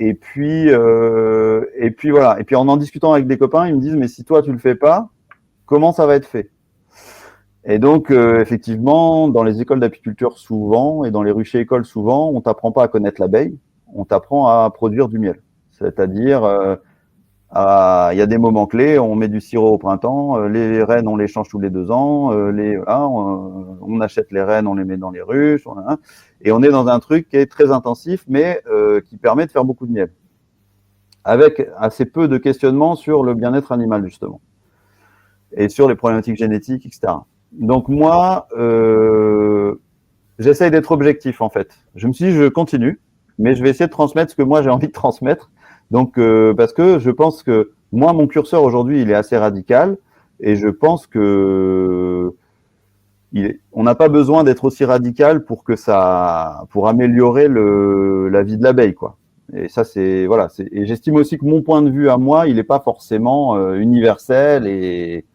Et puis voilà. Et puis en discutant avec des copains, ils me disent mais si toi tu le fais pas, comment ça va être fait? Et donc, effectivement, dans les écoles d'apiculture souvent, et dans les ruchers écoles souvent, on t'apprend pas à connaître l'abeille, on t'apprend à produire du miel. C'est-à-dire, il y a des moments clés, on met du sirop au printemps, les reines, on les change tous les 2 ans, on achète les reines, on les met dans les ruches, et on est dans un truc qui est très intensif, mais qui permet de faire beaucoup de miel, avec assez peu de questionnements sur le bien-être animal, justement, et sur les problématiques génétiques, etc. Donc moi, j'essaye d'être objectif, en fait. Je me suis dit, je continue, mais je vais essayer de transmettre ce que moi j'ai envie de transmettre. Donc, parce que je pense que moi, mon curseur aujourd'hui, il est assez radical, et je pense que on n'a pas besoin d'être aussi radical pour améliorer la vie de l'abeille, quoi. Et ça, et j'estime aussi que mon point de vue à moi, il n'est pas forcément universel, et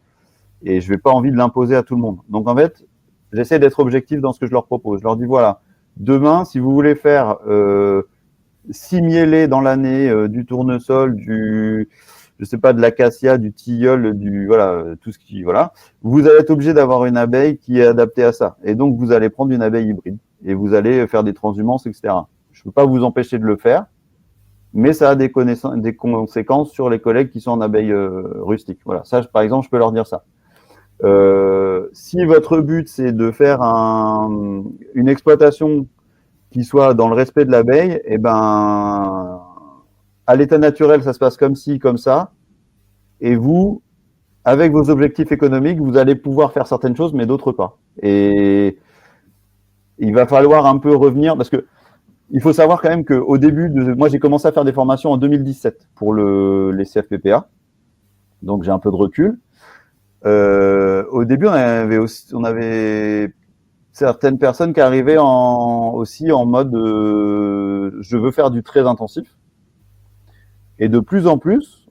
je n'ai pas envie de l'imposer à tout le monde. Donc, en fait, j'essaie d'être objectif dans ce que je leur propose. Je leur dis, voilà, demain, si vous voulez faire 6 mielés dans l'année, du tournesol, de l'acacia, du tilleul, tout ce qui, vous allez être obligé d'avoir une abeille qui est adaptée à ça. Et donc, vous allez prendre une abeille hybride et vous allez faire des transhumances, etc. Je ne peux pas vous empêcher de le faire, mais ça a des conséquences sur les collègues qui sont en abeilles rustiques. Voilà, ça, par exemple, je peux leur dire ça. Si votre but, c'est de faire une exploitation qui soit dans le respect de l'abeille, eh ben, à l'état naturel, ça se passe comme ci, comme ça, et vous, avec vos objectifs économiques, vous allez pouvoir faire certaines choses, mais d'autres pas. Et il va falloir un peu revenir, parce que il faut savoir quand même qu'au début, moi j'ai commencé à faire des formations en 2017 pour les CFPPA, donc j'ai un peu de recul. Au début, on avait certaines personnes qui arrivaient aussi en mode je veux faire du très intensif. Et de plus en plus,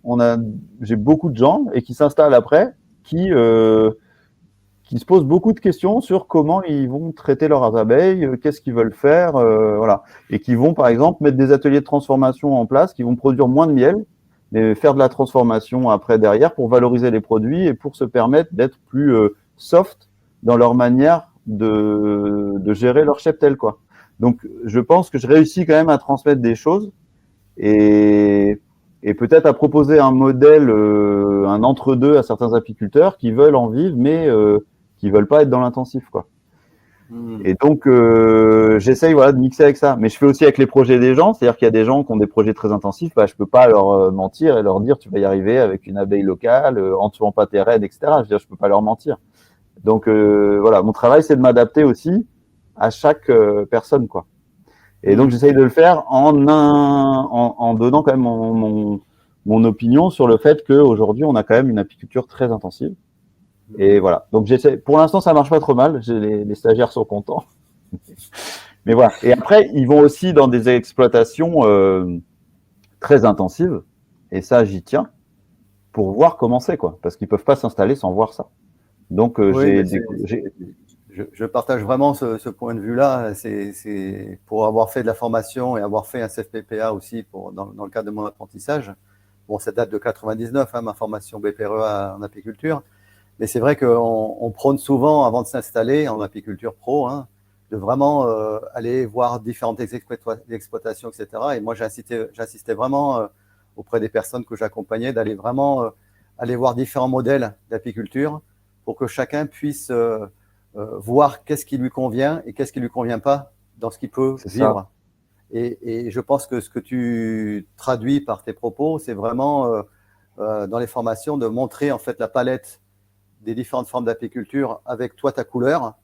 j'ai beaucoup de gens et qui s'installent après, qui se posent beaucoup de questions sur comment ils vont traiter leurs abeilles, qu'est-ce qu'ils veulent faire, voilà. Et qui vont, par exemple, mettre des ateliers de transformation en place, qui vont produire moins de miel, mais faire de la transformation après derrière pour valoriser les produits et pour se permettre d'être plus soft dans leur manière de gérer leur cheptel, quoi. Donc, je pense que je réussis quand même à transmettre des choses et peut-être à proposer un modèle, un entre-deux à certains apiculteurs qui veulent en vivre, mais qui veulent pas être dans l'intensif, quoi. Et donc, j'essaye de mixer avec ça. Mais je fais aussi avec les projets des gens, c'est-à-dire qu'il y a des gens qui ont des projets très intensifs, je peux pas leur mentir et leur dire tu vas y arriver avec une abeille locale, en tuant pas tes reines, etc. Je veux dire, je peux pas leur mentir. Donc voilà, mon travail c'est de m'adapter aussi à chaque personne, quoi. Et donc j'essaye de le faire en donnant quand même mon opinion sur le fait qu'aujourd'hui on a quand même une apiculture très intensive. Et voilà. Donc j'essaie. Pour l'instant ça marche pas trop mal. Les stagiaires sont contents. Mais voilà. Et après ils vont aussi dans des exploitations très intensives. Et ça j'y tiens pour voir comment c'est, quoi. Parce qu'ils peuvent pas s'installer sans voir ça. Donc oui, je partage vraiment ce point de vue-là. C'est pour avoir fait de la formation et avoir fait un CFPPA aussi dans le cadre de mon apprentissage. Bon, ça date de 99, hein, ma formation BPRE en apiculture. Mais c'est vrai qu'on prône souvent, avant de s'installer en apiculture pro, hein, de vraiment aller voir différentes exploitations, etc. Et moi, j'insistais vraiment auprès des personnes que j'accompagnais d'aller vraiment aller voir différents modèles d'apiculture pour que chacun puisse voir qu'est-ce qui lui convient et qu'est-ce qui lui convient pas dans ce qu'il peut vivre. Et je pense que ce que tu traduis par tes propos, c'est vraiment dans les formations de montrer en fait la palette des différentes formes d'apiculture avec toi ta couleur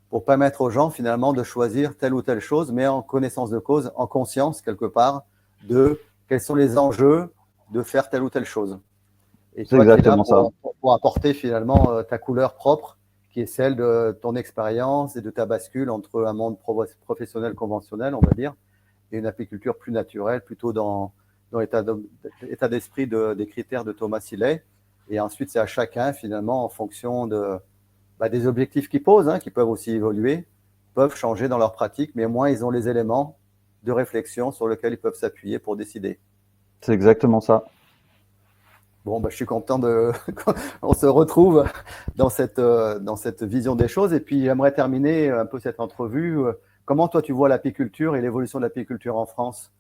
pour permettre aux gens finalement de choisir telle ou telle chose, mais en connaissance de cause, en conscience quelque part de quels sont les enjeux de faire telle ou telle chose. Et toi, tu es là pour apporter finalement ta couleur propre, qui est celle de ton expérience et de ta bascule entre un monde professionnel conventionnel, on va dire, et une apiculture plus naturelle, plutôt dans l'état d'esprit des critères de Thomas Sillet. Et ensuite, c'est à chacun, finalement, en fonction des objectifs qu'ils posent, hein, qui peuvent aussi évoluer, peuvent changer dans leur pratique, mais au moins, ils ont les éléments de réflexion sur lesquels ils peuvent s'appuyer pour décider. C'est exactement ça. Bon, je suis content qu'on se retrouve dans cette vision des choses. Et puis, j'aimerais terminer un peu cette entrevue. Comment, toi, tu vois l'apiculture et l'évolution de l'apiculture en France?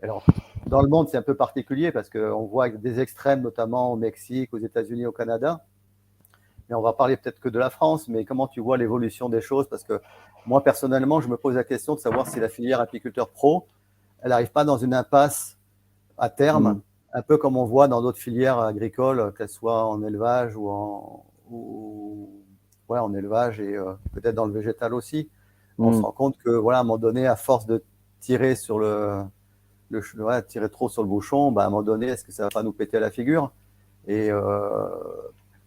Alors, dans le monde, c'est un peu particulier parce qu'on voit des extrêmes, notamment au Mexique, aux États-Unis, au Canada. Mais on va parler peut-être que de la France. Mais comment tu vois l'évolution des choses? Parce que moi, personnellement, je me pose la question de savoir si la filière apiculteur pro, elle n'arrive pas dans une impasse à terme, un peu comme on voit dans d'autres filières agricoles, qu'elles soient en élevage en élevage et peut-être dans le végétal aussi. On se rend compte que, voilà, à un moment donné, à force de tirer sur tirer trop sur le bouchon, à un moment donné, est-ce que ça va pas nous péter à la figure? Et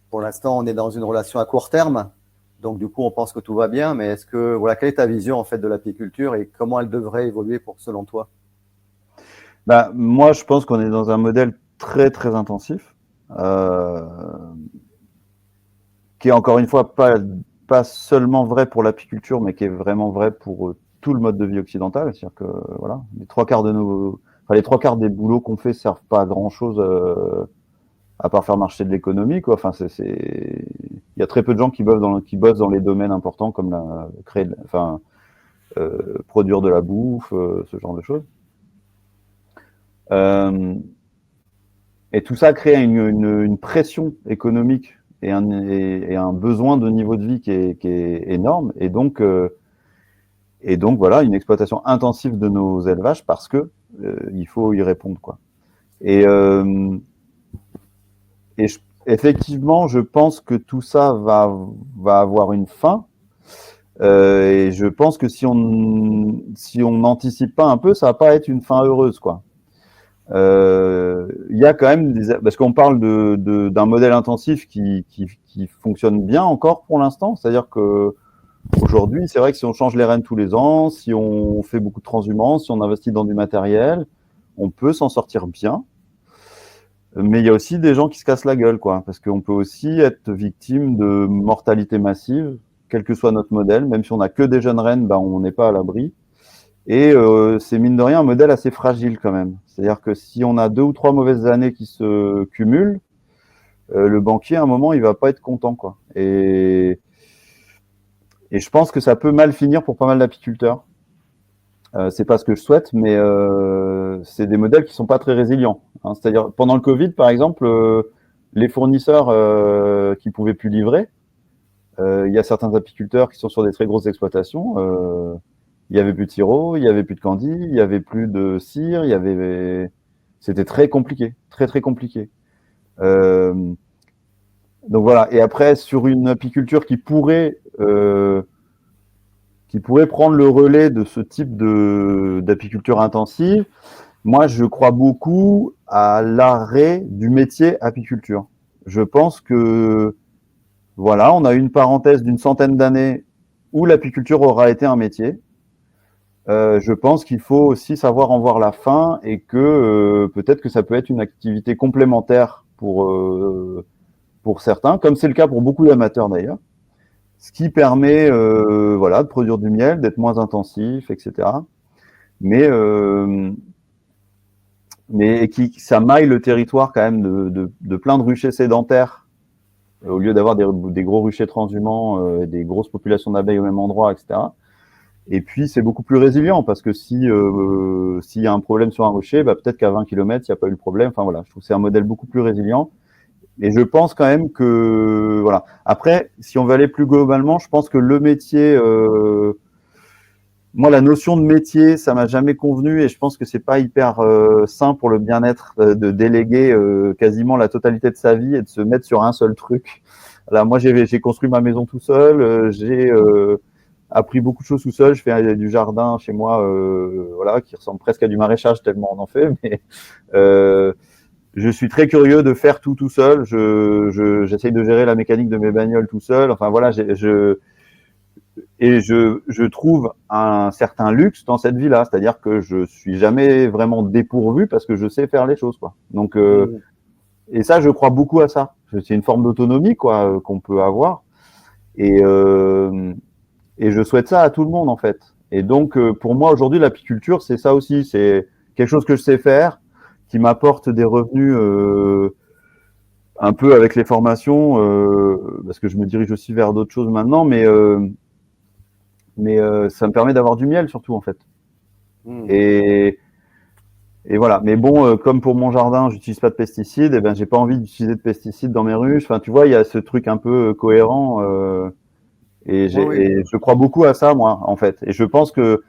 pour l'instant, on est dans une relation à court terme. Donc, du coup, on pense que tout va bien. Mais quelle est ta vision, en fait, de l'apiculture et comment elle devrait évoluer selon toi? Moi, je pense qu'on est dans un modèle très, très intensif, qui est encore une fois pas seulement vrai pour l'apiculture, mais qui est vraiment vrai pour tout le mode de vie occidental. C'est-à-dire que voilà, les trois quarts des boulots qu'on fait servent pas à grand-chose à part faire marcher de l'économie, quoi. Enfin, il y a très peu de gens qui bossent dans les domaines importants comme produire de la bouffe, ce genre de choses. Euh, et tout ça crée une pression économique et un besoin de niveau de vie qui est énorme. Et donc voilà, une exploitation intensive de nos élevages parce que il faut y répondre, quoi. Et, euh, et effectivement, je pense que tout ça va avoir une fin. Et je pense que si on n'anticipe pas un peu, ça va pas être une fin heureuse, quoi. Il y a quand même parce qu'on parle d'un modèle intensif qui fonctionne bien encore pour l'instant. C'est-à-dire que aujourd'hui, c'est vrai que si on change les rênes tous les ans, si on fait beaucoup de transhumance, si on investit dans du matériel, on peut s'en sortir bien. Mais il y a aussi des gens qui se cassent la gueule, quoi, parce qu'on peut aussi être victime de mortalité massive, quel que soit notre modèle. Même si on n'a que des jeunes rennes, ben, on n'est pas à l'abri. Et c'est mine de rien un modèle assez fragile quand même. C'est-à-dire que si on a 2 ou 3 mauvaises années qui se cumulent, le banquier à un moment il va pas être content, quoi. Et je pense que ça peut mal finir pour pas mal d'apiculteurs. C'est pas ce que je souhaite, mais c'est des modèles qui sont pas très résilients. Hein. C'est-à-dire pendant le Covid par exemple, les fournisseurs qui pouvaient plus livrer, il y a certains apiculteurs qui sont sur des très grosses exploitations. Il y avait plus de sirop, il y avait plus de candy, il y avait plus de cire, c'était très compliqué, très très compliqué. Euh, donc voilà. Et après, sur une apiculture qui pourrait prendre le relais de ce type d'apiculture intensive, moi, je crois beaucoup à l'arrêt du métier apiculture. Je pense que voilà, on a eu une parenthèse d'une centaine d'années où l'apiculture aura été un métier. Je pense qu'il faut aussi savoir en voir la fin et que peut-être que ça peut être une activité complémentaire pour certains, comme c'est le cas pour beaucoup d'amateurs d'ailleurs, ce qui permet voilà, de produire du miel, d'être moins intensif, etc. Mais, ça maille le territoire quand même de plein de ruchers sédentaires, au lieu d'avoir des gros ruchers transhumants, des grosses populations d'abeilles au même endroit, etc. Et puis, c'est beaucoup plus résilient parce que s'il y a un problème sur un rocher, bah, peut-être qu'à 20 km, il n'y a pas eu le problème. Enfin, voilà, je trouve que c'est un modèle beaucoup plus résilient. Et je pense quand même que, voilà. Après, si on veut aller plus globalement, je pense que le métier, moi, la notion de métier, ça m'a jamais convenu et je pense que c'est pas hyper sain pour le bien-être de déléguer quasiment la totalité de sa vie et de se mettre sur un seul truc. Là, moi, j'ai construit ma maison tout seul, j'ai appris beaucoup de choses tout seul. Je fais du jardin chez moi, voilà, qui ressemble presque à du maraîchage tellement on en fait. Mais je suis très curieux de faire tout seul. J'essaye de gérer la mécanique de mes bagnoles tout seul. Enfin voilà, je trouve un certain luxe dans cette vie-là. C'est-à-dire que je suis jamais vraiment dépourvu parce que je sais faire les choses, quoi. Donc et ça, je crois beaucoup à ça. C'est une forme d'autonomie, quoi, qu'on peut avoir. Et et je souhaite ça à tout le monde, en fait. Et donc, pour moi, aujourd'hui, l'apiculture, c'est ça aussi. C'est quelque chose que je sais faire, qui m'apporte des revenus un peu avec les formations, parce que je me dirige aussi vers d'autres choses maintenant, mais ça me permet d'avoir du miel, surtout, en fait. Et, et voilà. Mais bon, comme pour mon jardin, j'utilise pas de pesticides, et ben, j'ai pas envie d'utiliser de pesticides dans mes ruches. Enfin, tu vois, il y a ce truc un peu cohérent. Et je crois beaucoup à ça, moi, en fait. Et je pense que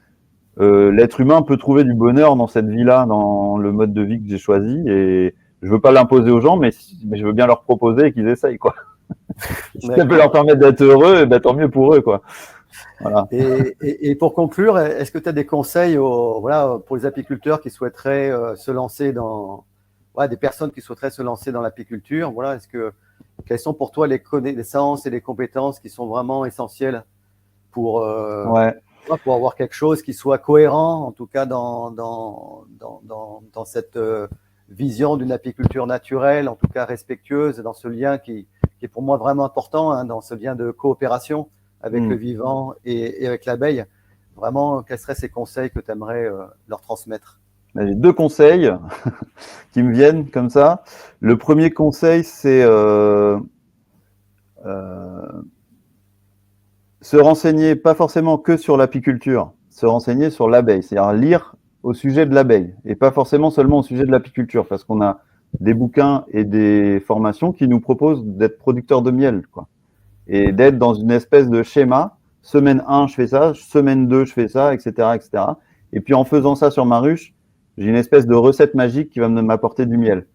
l'être humain peut trouver du bonheur dans cette vie-là, dans le mode de vie que j'ai choisi. Et je veux pas l'imposer aux gens, mais je veux bien leur proposer et qu'ils essayent, quoi. Si ça peut leur permettre d'être heureux, ben, tant mieux pour eux, quoi. Voilà. Et pour conclure, est-ce que tu as des conseils voilà, pour les apiculteurs qui souhaiteraient se lancer des personnes qui souhaiteraient se lancer dans l'apiculture? Voilà, quelles sont pour toi les connaissances et les compétences qui sont vraiment essentielles pour avoir quelque chose qui soit cohérent, en tout cas dans cette vision d'une apiculture naturelle, en tout cas respectueuse, dans ce lien qui est pour moi vraiment important, hein, dans ce lien de coopération avec le vivant et avec l'abeille. Vraiment, quels seraient ces conseils que tu aimerais leur transmettre? J'ai 2 conseils qui me viennent comme ça. Le premier conseil, c'est se renseigner pas forcément que sur l'apiculture, se renseigner sur l'abeille, c'est-à-dire lire au sujet de l'abeille et pas forcément seulement au sujet de l'apiculture, parce qu'on a des bouquins et des formations qui nous proposent d'être producteurs de miel, quoi, et d'être dans une espèce de schéma. Semaine 1, je fais ça, semaine 2, je fais ça, etc., etc. Et puis en faisant ça sur ma ruche, j'ai une espèce de recette magique qui va m'apporter du miel.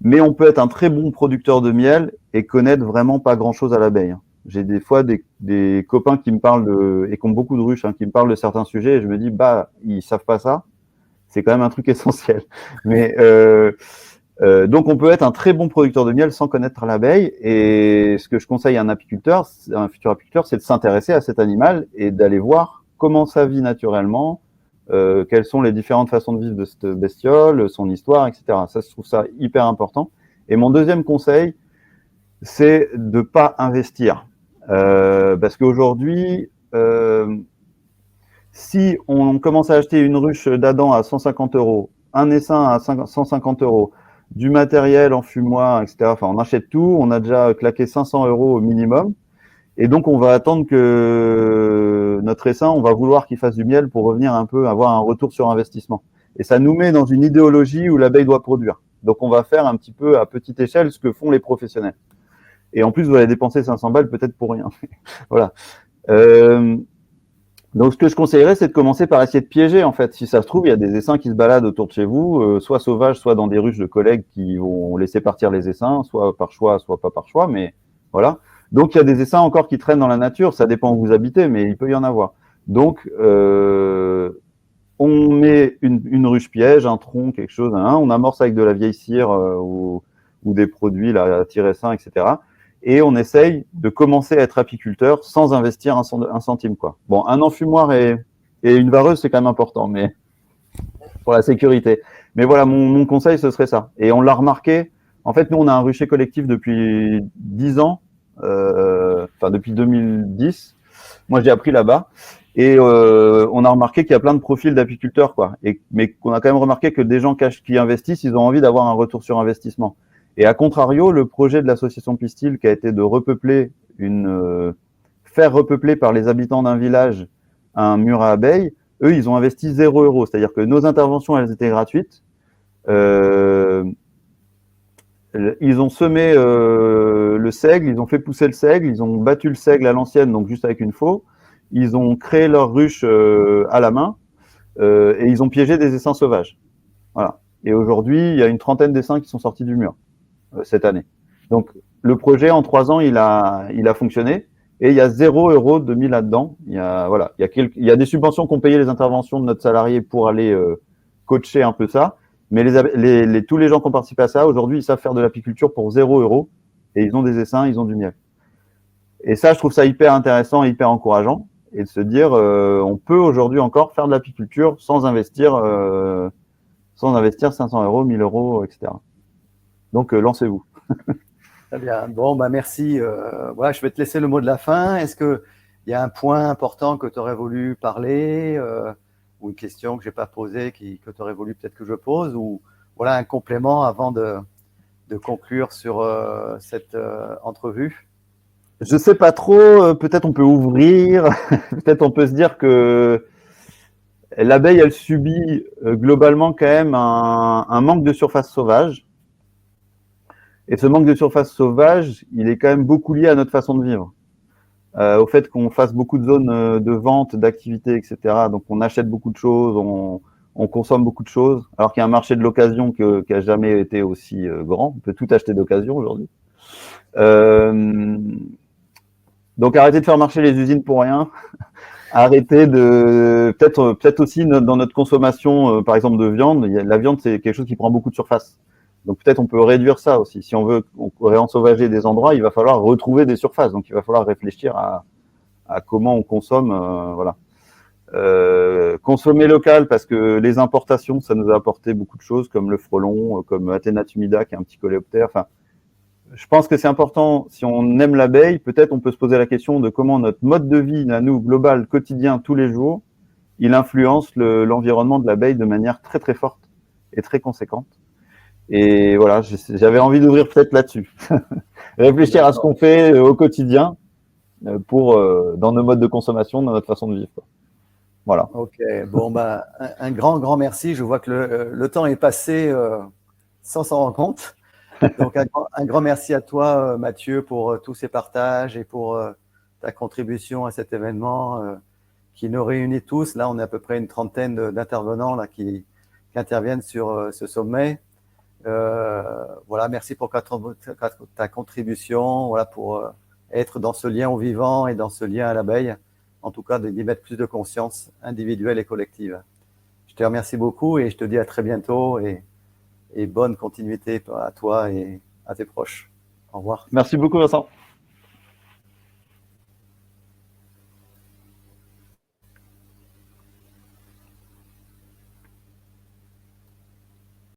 Mais on peut être un très bon producteur de miel et connaître vraiment pas grand-chose à l'abeille. J'ai des fois des copains qui me parlent et qui ont beaucoup de ruches, qui me parlent de certains sujets et je me dis, bah, ils savent pas ça. C'est quand même un truc essentiel. Mais donc on peut être un très bon producteur de miel sans connaître l'abeille. Et ce que je conseille à un apiculteur, un futur apiculteur, c'est de s'intéresser à cet animal et d'aller voir comment ça vit naturellement, quelles sont les différentes façons de vivre de cette bestiole, son histoire, etc. Ça, je trouve ça hyper important. Et mon deuxième conseil, c'est de pas investir. Parce qu'aujourd'hui, si on commence à acheter une ruche d'Adam à 150 euros, un essaim à 150 euros, du matériel en fumoir, etc., enfin, on achète tout, on a déjà claqué 500 euros au minimum. Et donc, on va attendre que notre essaim, on va vouloir qu'il fasse du miel pour revenir un peu, avoir un retour sur investissement. Et ça nous met dans une idéologie où l'abeille doit produire. Donc, on va faire un petit peu à petite échelle ce que font les professionnels. Et en plus, vous allez dépenser 500 balles peut-être pour rien. Voilà. Donc, ce que je conseillerais, c'est de commencer par essayer de piéger, en fait. Si ça se trouve, il y a des essaims qui se baladent autour de chez vous, soit sauvages, soit dans des ruches de collègues qui vont laisser partir les essaims, soit par choix, soit pas par choix, mais voilà. Donc, il y a des essaims encore qui traînent dans la nature, ça dépend où vous habitez, mais il peut y en avoir. Donc, on met une ruche piège, un tronc, quelque chose, on amorce avec de la vieille cire ou des produits, là, tir-essaim, etc. Et on essaye de commencer à être apiculteur sans investir un centime, quoi. Bon, un enfumoir et une vareuse, c'est quand même important, mais pour la sécurité. Mais voilà, mon conseil, ce serait ça. Et on l'a remarqué. En fait, nous, on a un rucher collectif depuis 10 ans, enfin depuis 2010. Moi, j'ai appris là-bas. Et on a remarqué qu'il y a plein de profils d'apiculteurs, quoi. Mais qu'on a quand même remarqué que des gens qui investissent, ils ont envie d'avoir un retour sur investissement. Et à contrario, le projet de l'association Pistil, qui a été de repeupler faire repeupler par les habitants d'un village un mur à abeilles, eux, ils ont investi 0 €. C'est-à-dire que nos interventions, elles étaient gratuites. Ils ont semé le seigle, ils ont fait pousser le seigle, ils ont battu le seigle à l'ancienne, donc juste avec une faux. Ils ont créé leur ruche à la main et ils ont piégé des essaims sauvages. Voilà. Et aujourd'hui, il y a une trentaine d'essaims qui sont sortis du mur cette année. Donc, le projet, en 3 ans, il a fonctionné et il y a 0 € de mis là-dedans. Il y a des subventions qu'on payait les interventions de notre salarié pour aller coacher un peu ça. Mais tous les gens qui ont participé à ça, aujourd'hui, ils savent faire de l'apiculture pour 0 € et ils ont des essaims, ils ont du miel. Et ça, je trouve ça hyper intéressant et hyper encourageant. Et de se dire, on peut aujourd'hui encore faire de l'apiculture sans investir 500 €, 1000 €, etc. Donc, lancez-vous. Très bien. Bon, bah merci. Voilà, je vais te laisser le mot de la fin. Est-ce qu'il y a un point important que tu aurais voulu parler ou une question que je n'ai pas posée que tu aurais voulu peut-être que je pose ou voilà un complément avant de conclure sur cette entrevue? Je sais pas trop, peut-être on peut ouvrir, peut-être on peut se dire que l'abeille, elle subit globalement quand même un manque de surface sauvage. Et ce manque de surface sauvage, il est quand même beaucoup lié à notre façon de vivre. Au fait qu'on fasse beaucoup de zones de vente, d'activité, etc. Donc on achète beaucoup de choses, on consomme beaucoup de choses, alors qu'il y a un marché de l'occasion qui a jamais été aussi grand. On peut tout acheter d'occasion aujourd'hui. Donc arrêtez de faire marcher les usines pour rien. Arrêtez de peut-être aussi dans notre consommation, par exemple de viande. La viande, c'est quelque chose qui prend beaucoup de surface. Donc peut-être on peut réduire ça aussi. Si on veut réensauvager des endroits, il va falloir retrouver des surfaces. Donc il va falloir réfléchir à comment on consomme. Voilà. Consommer local parce que les importations, ça nous a apporté beaucoup de choses comme le frelon, comme Athena tumida qui est un petit coléoptère. Enfin, je pense que c'est important, si on aime l'abeille, peut-être on peut se poser la question de comment notre mode de vie, à nous, global, quotidien, tous les jours, il influence l'environnement de l'abeille de manière très très forte et très conséquente. Et voilà, j'avais envie d'ouvrir peut-être là-dessus. Réfléchir à ce qu'on fait au quotidien dans nos modes de consommation, dans notre façon de vivre. Voilà. Ok, bon, bah, un grand merci. Je vois que le temps est passé sans s'en rendre compte. Donc, un grand merci à toi, Mathieu, pour tous ces partages et pour ta contribution à cet événement qui nous réunit tous. Là, on est à peu près une trentaine d'intervenants là, qui interviennent sur ce sommet. Voilà, merci pour ta contribution, voilà, pour être dans ce lien au vivant et dans ce lien à l'abeille, en tout cas d'y mettre plus de conscience individuelle et collective. Je te remercie beaucoup et je te dis à très bientôt et bonne continuité à toi et à tes proches. Au revoir. Merci beaucoup, Vincent.